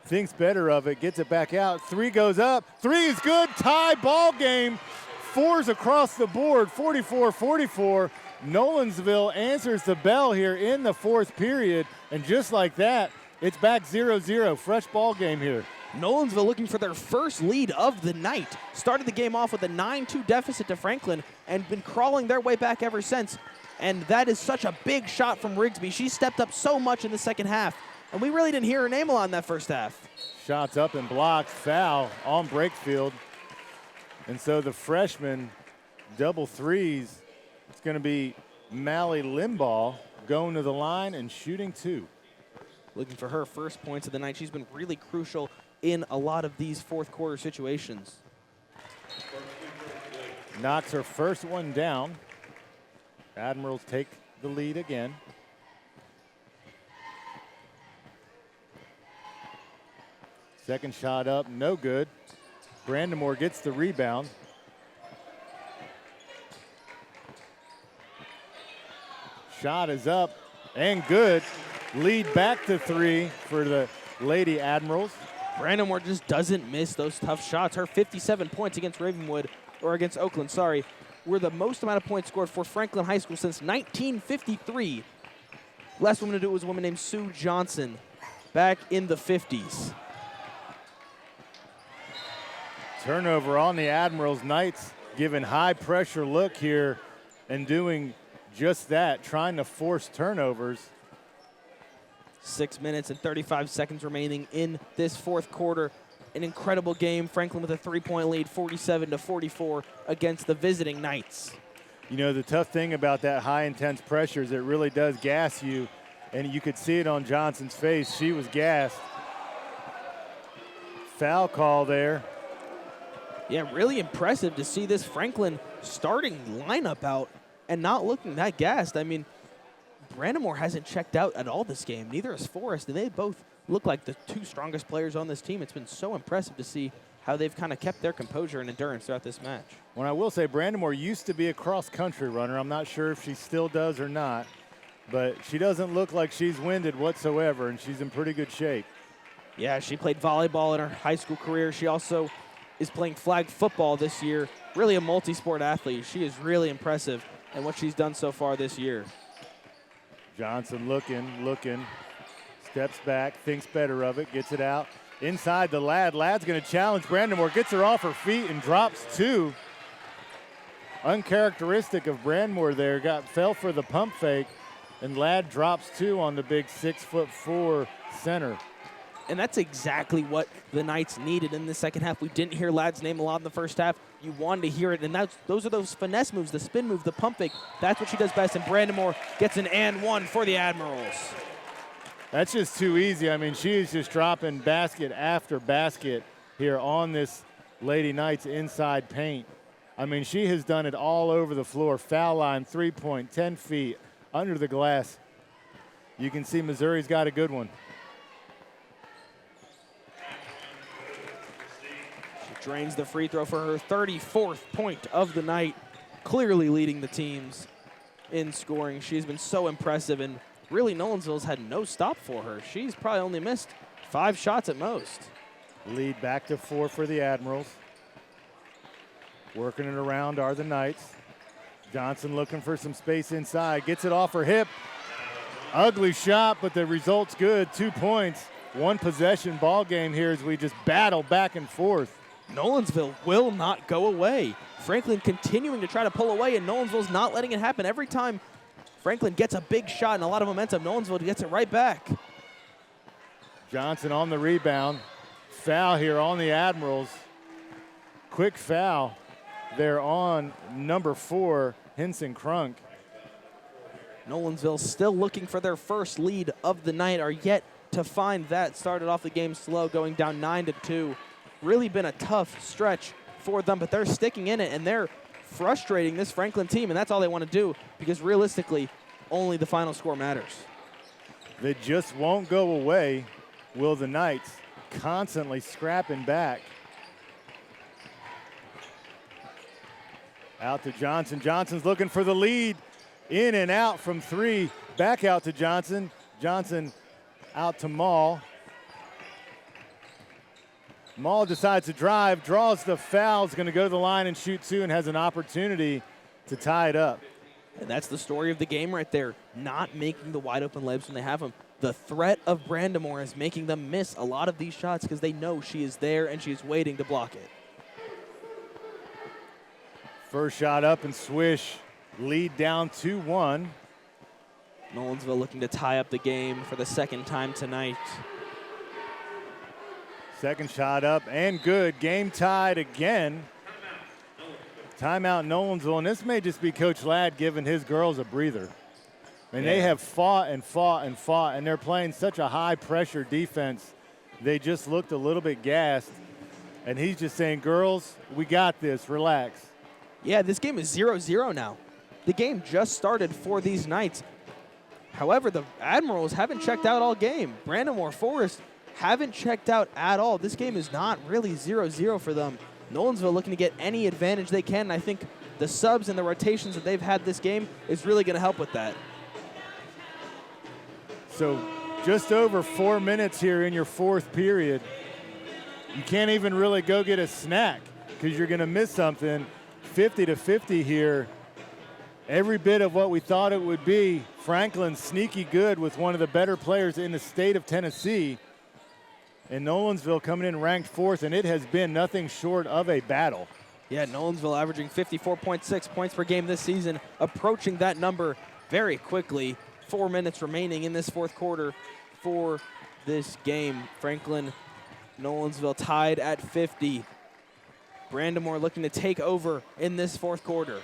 Thinks better of it. Gets it back out. Three goes up. Three is good. Tie ball game. Fours across the board. 44-44. Nolensville answers the bell here in the fourth period. And just like that, it's back 0-0. Fresh ball game here.
Nolensville looking for their first lead of the night. Started the game off with a 9-2 deficit to Franklin and been crawling their way back ever since. And that is such a big shot from Rigsby. She stepped up so much in the second half. And we really didn't hear her name a lot in that first half.
Shots up and blocked. Foul on Brakefield. And so the freshman, double threes. It's going to be Mally Limbaugh going to the line and shooting two.
Looking for her first points of the night. She's been really crucial in a lot of these fourth quarter situations.
Knocks her first one down. Admirals take the lead again. Second shot up, no good. Brandamore gets the rebound. Shot is up and good. Lead back to three for the Lady Admirals.
Brandamore just doesn't miss those tough shots. Her 57 points against against Oakland, were the most amount of points scored for Franklin High School since 1953. Last woman to do it was a woman named Sue Johnson back in the 50s.
Turnover on the Admirals. Knights giving high pressure look here and doing just that, trying to force turnovers.
6 minutes and 35 seconds remaining in this fourth quarter. An incredible game. Franklin with a 3-point lead, 47-44 against the visiting Knights.
You know, the tough thing about that high intense pressure is it really does gas you, and you could see it on Johnson's face. She was gassed. Foul call there.
Yeah, really impressive to see this Franklin starting lineup out and not looking that gassed. I mean, Brandamore hasn't checked out at all this game. Neither has Forrest, and they both look like the two strongest players on this team. It's been so impressive to see how they've kind of kept their composure and endurance throughout this match.
Well, I will say Brandamore used to be a cross-country runner. I'm not sure if she still does or not, but she doesn't look like she's winded whatsoever, and she's in pretty good shape.
Yeah, she played volleyball in her high school career. She also is playing flag football this year. Really a multi-sport athlete. She is really impressive in what she's done so far this year.
Johnson looking, steps back, thinks better of it, gets it out. Inside the Ladd. Ladd's going to challenge Brandamore, gets her off her feet and drops two. Uncharacteristic of Brandamore there, fell for the pump fake, and Ladd drops two on the big 6'4" center.
And that's exactly what the Knights needed in the second half. We didn't hear Ladd's name a lot in the first half. You wanted to hear it, and those are those finesse moves, the spin move, the pump fake. That's what she does best, and Brandamore gets an and one for the Admirals.
That's just too easy. I mean, she is just dropping basket after basket here on this Lady Knights inside paint. I mean, she has done it all over the floor. Foul line, 3-point, 10 feet, under the glass. You can see Missouri's got a good one.
Drains the free throw for her 34th point of the night, clearly leading the teams in scoring. She's been so impressive, and really Nolensville's had no stop for her. She's probably only missed 5 shots at most.
Lead back to 4 for the Admirals. Working it around are the Knights. Johnson looking for some space inside, gets it off her hip. Ugly shot, but the result's good. 2 points, 1 possession ball game here as we just battle back and forth.
Nolensville will not go away. Franklin continuing to try to pull away, and Nolensville's not letting it happen. Every time Franklin gets a big shot and a lot of momentum, Nolensville gets it right back.
Johnson on the rebound. Foul here on the Admirals. Quick foul there on number 4, Henson Crunk.
Nolensville still looking for their first lead of the night, are yet to find that. Started off the game slow, going down 9-2. Really been a tough stretch for them, but they're sticking in it, and they're frustrating this Franklin team, and that's all they want to do because realistically, only the final score matters.
They just won't go away, will the Knights, constantly scrapping back. Out to Johnson. Johnson's looking for the lead. In and out from 3. Back out to Johnson. Johnson out to Maul. Maul decides to drive, draws the foul, is going to go to the line and shoot 2, and has an opportunity to tie it up.
And that's the story of the game right there. Not making the wide open layups when they have them. The threat of Brandamore is making them miss a lot of these shots because they know she is there and she is waiting to block it.
First shot up and swish. Lead down 2-1.
Nolensville looking to tie up the game for the second time tonight.
Second shot up and good. Game tied again. Timeout Nolensville, and this may just be Coach Ladd giving his girls a breather. And they have fought and fought and fought, and they're playing such a high-pressure defense. They just looked a little bit gassed. And he's just saying, girls, we got this. Relax.
Yeah, this game is 0-0 now. The game just started for these Knights. However, the Admirals haven't checked out all game. Brandamore Forest haven't checked out at all. This game is not really 0-0 for them. Nolensville looking to get any advantage they can, and I think the subs and the rotations that they've had this game is really going to help with that.
So just over 4 minutes here in your fourth period. You can't even really go get a snack because you're going to miss something. 50-50 here. Every bit of what we thought it would be. Franklin sneaky good with one of the better players in the state of Tennessee. And Nolensville coming in ranked 4th, and it has been nothing short of a battle.
Yeah, Nolensville averaging 54.6 points per game this season, approaching that number very quickly. 4 minutes remaining in this fourth quarter for this game. Franklin, Nolensville tied at 50. Brandamore looking to take over in this fourth quarter.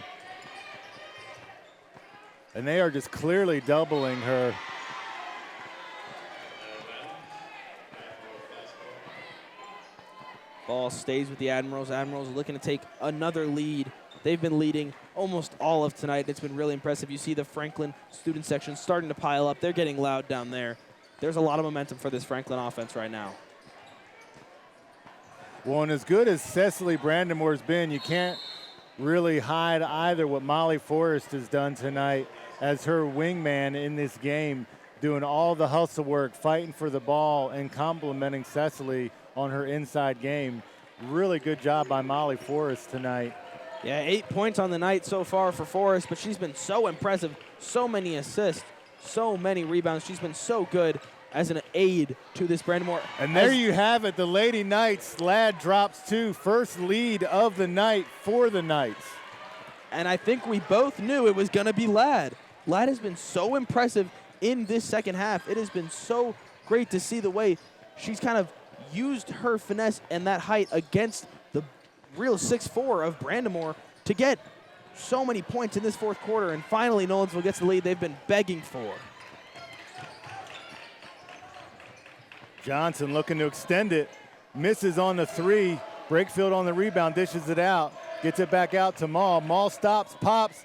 And they are just clearly doubling her.
Ball stays with the Admirals. Admirals looking to take another lead. They've been leading almost all of tonight. It's been really impressive. You see the Franklin student section starting to pile up. They're getting loud down there. There's a lot of momentum for this Franklin offense right now.
Well, and as good as Cecily Brandamore's been, you can't really hide either what Molly Forrest has done tonight as her wingman in this game, doing all the hustle work, fighting for the ball, and complimenting Cecily on her inside game. Really good job by Molly Forrest tonight.
Yeah, 8 points on the night so far for Forrest, but she's been so impressive. So many assists, so many rebounds. She's been so good as an aid to this Brandamore.
And there you have it, the Lady Knights. Ladd drops 2, first lead of the night for the Knights.
And I think we both knew it was going to be Ladd. Ladd has been so impressive in this second half. It has been so great to see the way she's kind of used her finesse and that height against the real 6'4" of Brandamore to get so many points in this fourth quarter. And finally, Nolensville gets the lead they've been begging for.
Johnson looking to extend it. Misses on the 3. Brakefield on the rebound, dishes it out. Gets it back out to Maul. Maul stops, pops,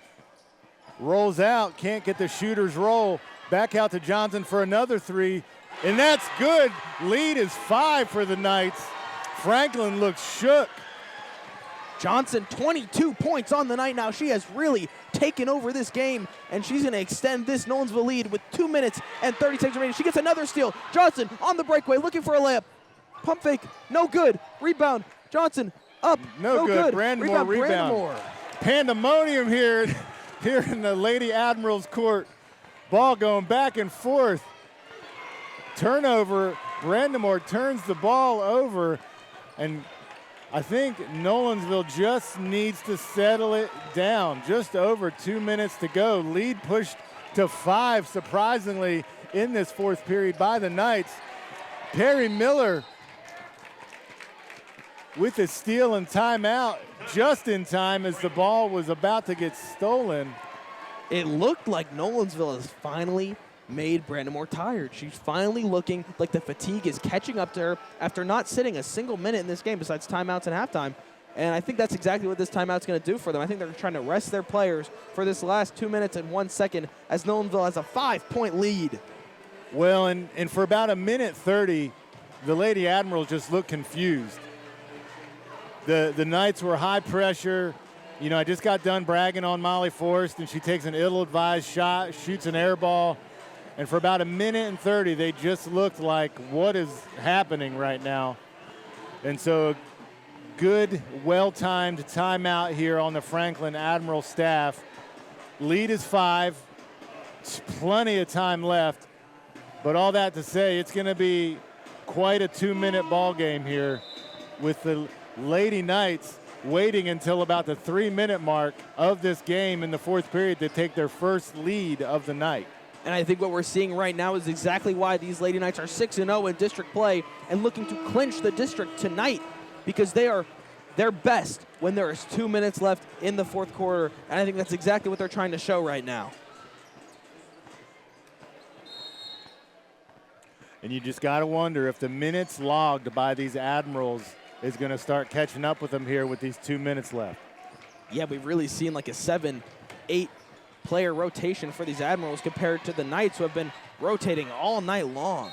rolls out. Can't get the shooter's roll. Back out to Johnson for another 3. And that's good. Lead is 5 for the Knights. Franklin looks shook.
Johnson, 22 points on the night now. She has really taken over this game, and she's going to extend this Nolensville lead with 2 minutes and 30 seconds remaining. She gets another steal. Johnson on the breakaway, looking for a layup. Pump fake, no good. Rebound, Johnson up, no good.
Brandamore rebound. Pandemonium here in the Lady Admirals court. Ball going back and forth. Turnover. Brandamore turns the ball over, and I think Nolensville just needs to settle it down. Just over 2 minutes to go. Lead pushed to 5, surprisingly, in this fourth period by the Knights. Perry Miller with a steal and timeout just in time as the ball was about to get stolen.
It looked like Nolensville has finally made Brandamore tired. She's finally looking like the fatigue is catching up to her after not sitting a single minute in this game besides timeouts and halftime. And I think that's exactly what this timeout's going to do for them. I think they're trying to rest their players for this last 2 minutes and 1 second as Nolensville has a 5-point lead.
Well, and for about a minute 30, the Lady Admirals just looked confused. The Knights were high pressure. You know, I just got done bragging on Molly Forrest, and she takes an ill-advised shot, shoots an air ball. And for about a minute and 30, they just looked like, what is happening right now? And so good, well-timed timeout here on the Franklin Admiral staff. Lead is 5. Plenty of time left. But all that to say, it's going to be quite a 2-minute ball game here with the Lady Knights waiting until about the 3-minute mark of this game in the fourth period to take their first lead of the night.
And I think what we're seeing right now is exactly why these Lady Knights are 6-0 in district play and looking to clinch the district tonight, because they are their best when there is 2 minutes left in the fourth quarter. And I think that's exactly what they're trying to show right now.
And you just got to wonder if the minutes logged by these Admirals is going to start catching up with them here with these 2 minutes left.
Yeah, we've really seen like a 7-8 player rotation for these Admirals compared to the Knights, who have been rotating all night long.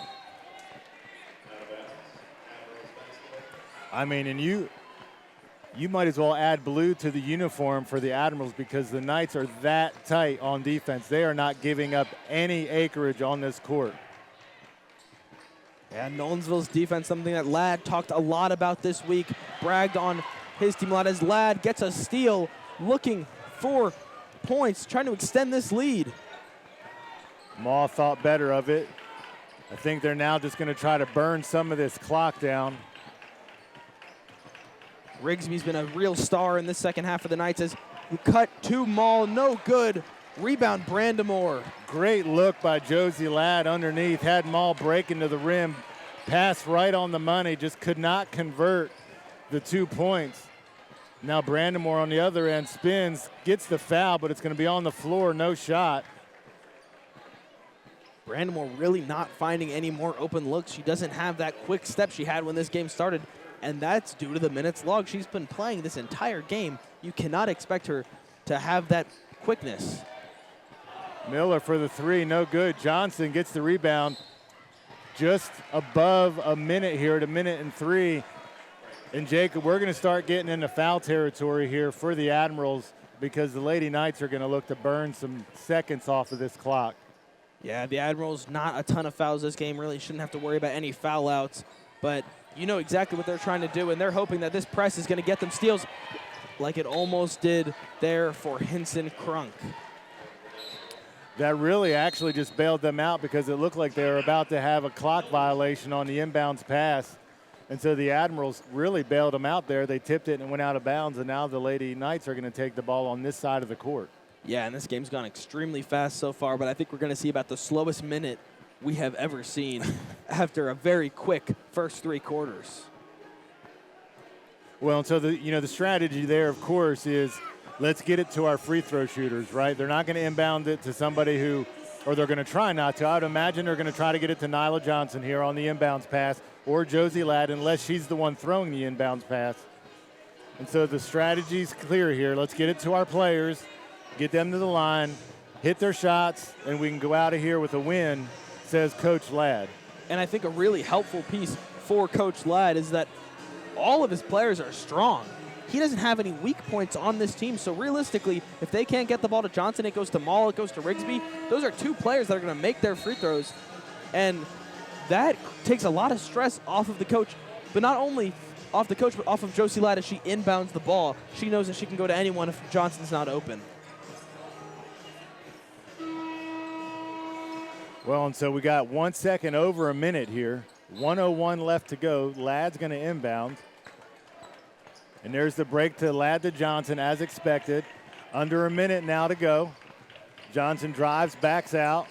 I mean, and you might as well add blue to the uniform for the Admirals, because the Knights are that tight on defense. They are not giving up any acreage on this court.
Yeah, Nolensville's defense, something that Ladd talked a lot about this week, bragged on his team a lot, as Ladd gets a steal, looking for points, trying to extend this lead.
Maw thought better of it. I think they're now just going to try to burn some of this clock down.
Rigsby's been a real star in this second half of the Knights as we cut to Maul, no good. Rebound, Brandamore.
Great look by Josie Ladd underneath. Had Maul break into the rim. Pass right on the money. Just could not convert the 2 points. Now Brandamore on the other end spins, gets the foul, but it's going to be on the floor. No shot.
Brandamore really not finding any more open looks. She doesn't have that quick step she had when this game started, and that's due to the minutes log. She's been playing this entire game. You cannot expect her to have that quickness.
Miller for the 3, no good. Johnson gets the rebound. Just above a minute here at 1:03. And Jacob, we're going to start getting into foul territory here for the Admirals, because the Lady Knights are going to look to burn some seconds off of this clock.
Yeah, the Admirals, not a ton of fouls this game. Really shouldn't have to worry about any foul outs. But you know exactly what they're trying to do, and they're hoping that this press is going to get them steals like it almost did there for Hinson Crunk.
That really actually just bailed them out, because it looked like they were about to have a clock violation on the inbounds pass. And so the Admirals really bailed them out there. They tipped it and went out of bounds, and now the Lady Knights are going to take the ball on this side of the court.
Yeah, and this game's gone extremely fast so far, but I think we're going to see about the slowest minute we have ever seen after a very quick first 3 quarters.
Well, and so the strategy there, of course, is let's get it to our free throw shooters, right? They're not going to inbound it to somebody who, or they're going to try not to. I would imagine they're going to try to get it to Nyla Johnson here on the inbounds pass, or Josie Ladd, unless she's the one throwing the inbounds pass. And so the strategy's clear here. Let's get it to our players, get them to the line, hit their shots, and we can go out of here with a win, says Coach Ladd.
And I think a really helpful piece for Coach Ladd is that all of his players are strong. He doesn't have any weak points on this team, so realistically, if they can't get the ball to Johnson, it goes to Maul, it goes to Rigsby. Those are 2 players that are going to make their free throws, and that takes a lot of stress off of the coach, but not only off the coach, but off of Josie Ladd as she inbounds the ball. She knows that she can go to anyone if Johnson's not open.
Well, and so we got 1 second over a minute here. 1:01 left to go. Ladd's going to inbound. And there's the break to Ladd to Johnson as expected. Under a minute now to go. Johnson drives, backs out.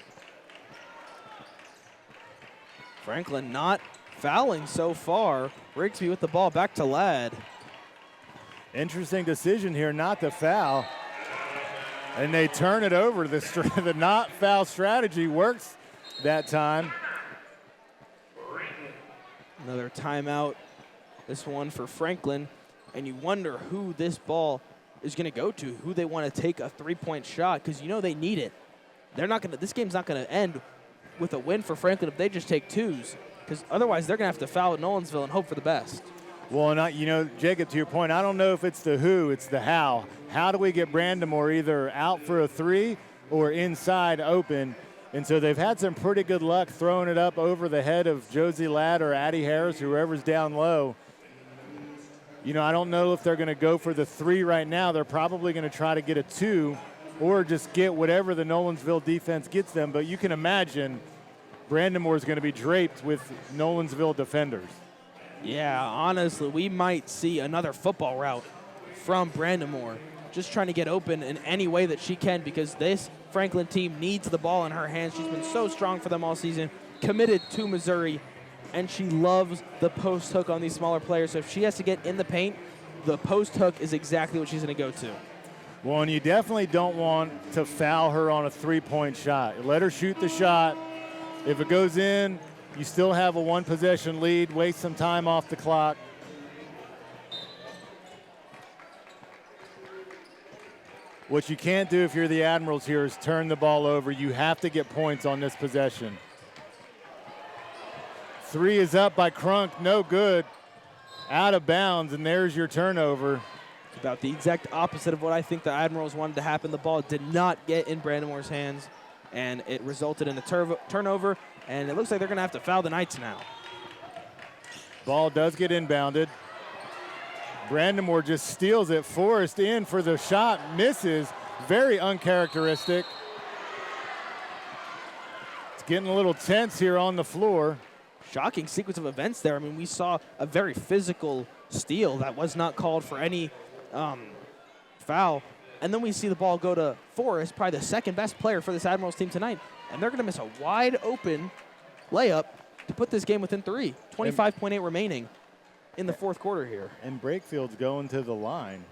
Franklin not fouling so far. Rigsby with the ball back to Ladd.
Interesting decision here not to foul. And they turn it over. The not foul strategy works that time.
Another timeout. This one for Franklin. and you wonder who this ball is going to go to, who they want to take a three-point shot, because you know they need it. They're not going to. This game's not going to end with a win for Franklin if they just take twos, because otherwise they're going to have to foul at Nolensville and hope for the best.
Well, Jacob, to your point, I don't know if it's the who, it's the how. How do we get Brandamore either out for a three or inside open? And so they've had some pretty good luck throwing it up over the head of Josie Ladd or Addie Harris, whoever's down low. I don't know if they're going to go for the three right now. They're probably going to try to get a two or just get whatever the Nolensville defense gets them. But you can imagine Brandamore is going to be draped with Nolensville defenders.
Yeah, honestly, we might see another football route from Brandamore, just trying to get open in any way that she can, because this Franklin team needs the ball in her hands. She's been so strong for them all season, committed to Missouri, and she loves the post hook on these smaller players. So if she has to get in the paint, the post hook is exactly what she's going to go to.
Well, and you definitely don't want to foul her on a three-point shot. Let her shoot the shot. If it goes in, you still have a one-possession lead. Waste some time off the clock. What you can't do if you're the Admirals here is turn the ball over. You have to get points on this possession. Three is up by Crunk. No good. Out of bounds, and there's your turnover.
It's about the exact opposite of what I think the Admirals wanted to happen. The ball did not get in Brandamore's hands, and it resulted in a turnover. And it looks like they're going to have to foul the Knights now.
Ball does get inbounded. Brandamore just steals it. Forrest in for the shot. Misses. Very uncharacteristic. It's getting a little tense here on the floor.
Shocking sequence of events there. I mean, we saw a very physical steal that was not called for any foul. And then we see the ball go to Forrest, probably the second best player for this Admirals team tonight. And they're going to miss a wide open layup to put this game within three. 25.8 remaining in the fourth quarter here.
And Breakfield's going to the line.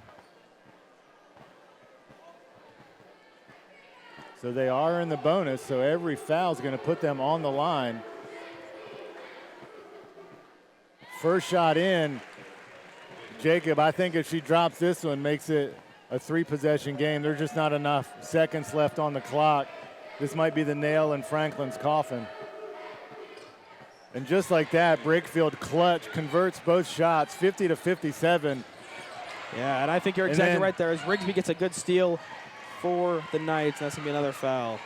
So they are in the bonus, so every foul is going to put them on the line. First shot in. Jacob, I think if she drops this one, makes it a three-possession game. There's just not enough seconds left on the clock. This might be the nail in Franklin's coffin. And just like that, Brakefield clutch, converts both shots, 50-57.
Yeah, and I think you're exactly right there. As Rigsby gets a good steal for the Knights, that's going to be another foul.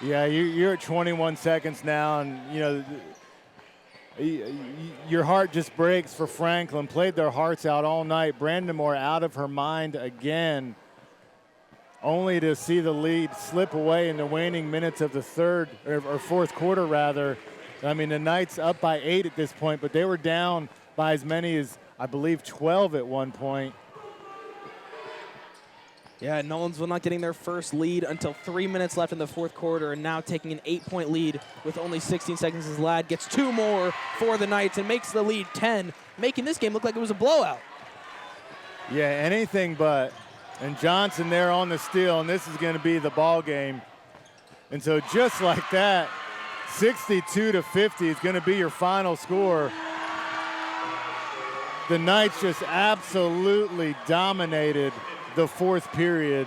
Yeah, you're at 21 seconds now, and, your heart just breaks for Franklin. Played their hearts out all night. Brandamore out of her mind again, only to see the lead slip away in the waning minutes of the fourth quarter, rather. I mean, the Knights up by 8 at this point, but they were down by as many as, I believe, 12 at one point.
Yeah, Nolensville not getting their first lead until 3 minutes left in the fourth quarter, and now taking an 8-point lead with only 16 seconds as Ladd gets 2 more for the Knights and makes the lead 10, making this game look like it was a blowout.
Yeah, anything but. And Johnson there on the steal, and this is going to be the ball game. And so just like that, 62-50 is going to be your final score. The Knights just absolutely dominated the fourth period.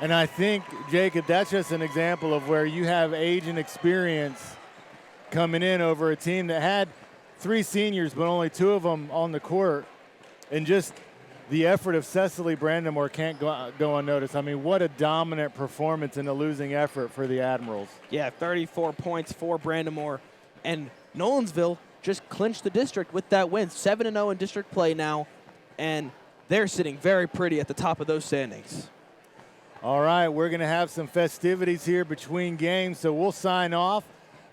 And I think, Jacob, that's just an example of where you have age and experience coming in over a team that had 3 seniors, but only 2 of them on the court. And just the effort of Cecily Brandamore can't go unnoticed. I mean, what a dominant performance in a losing effort for the Admirals.
Yeah, 34 points for Brandamore. And Nolensville just clinched the district with that win. 7-0 in district play now. And they're sitting very pretty at the top of those standings.
All right, we're going to have some festivities here between games, so we'll sign off.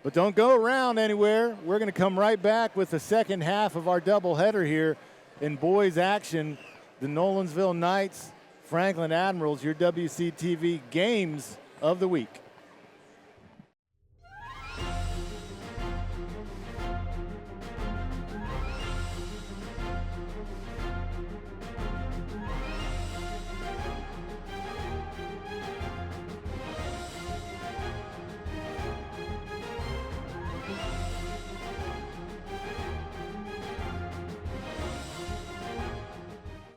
But don't go around anywhere. We're going to come right back with the second half of our doubleheader here in boys action. The Nolensville Knights, Franklin Admirals, your WCTV games of the week.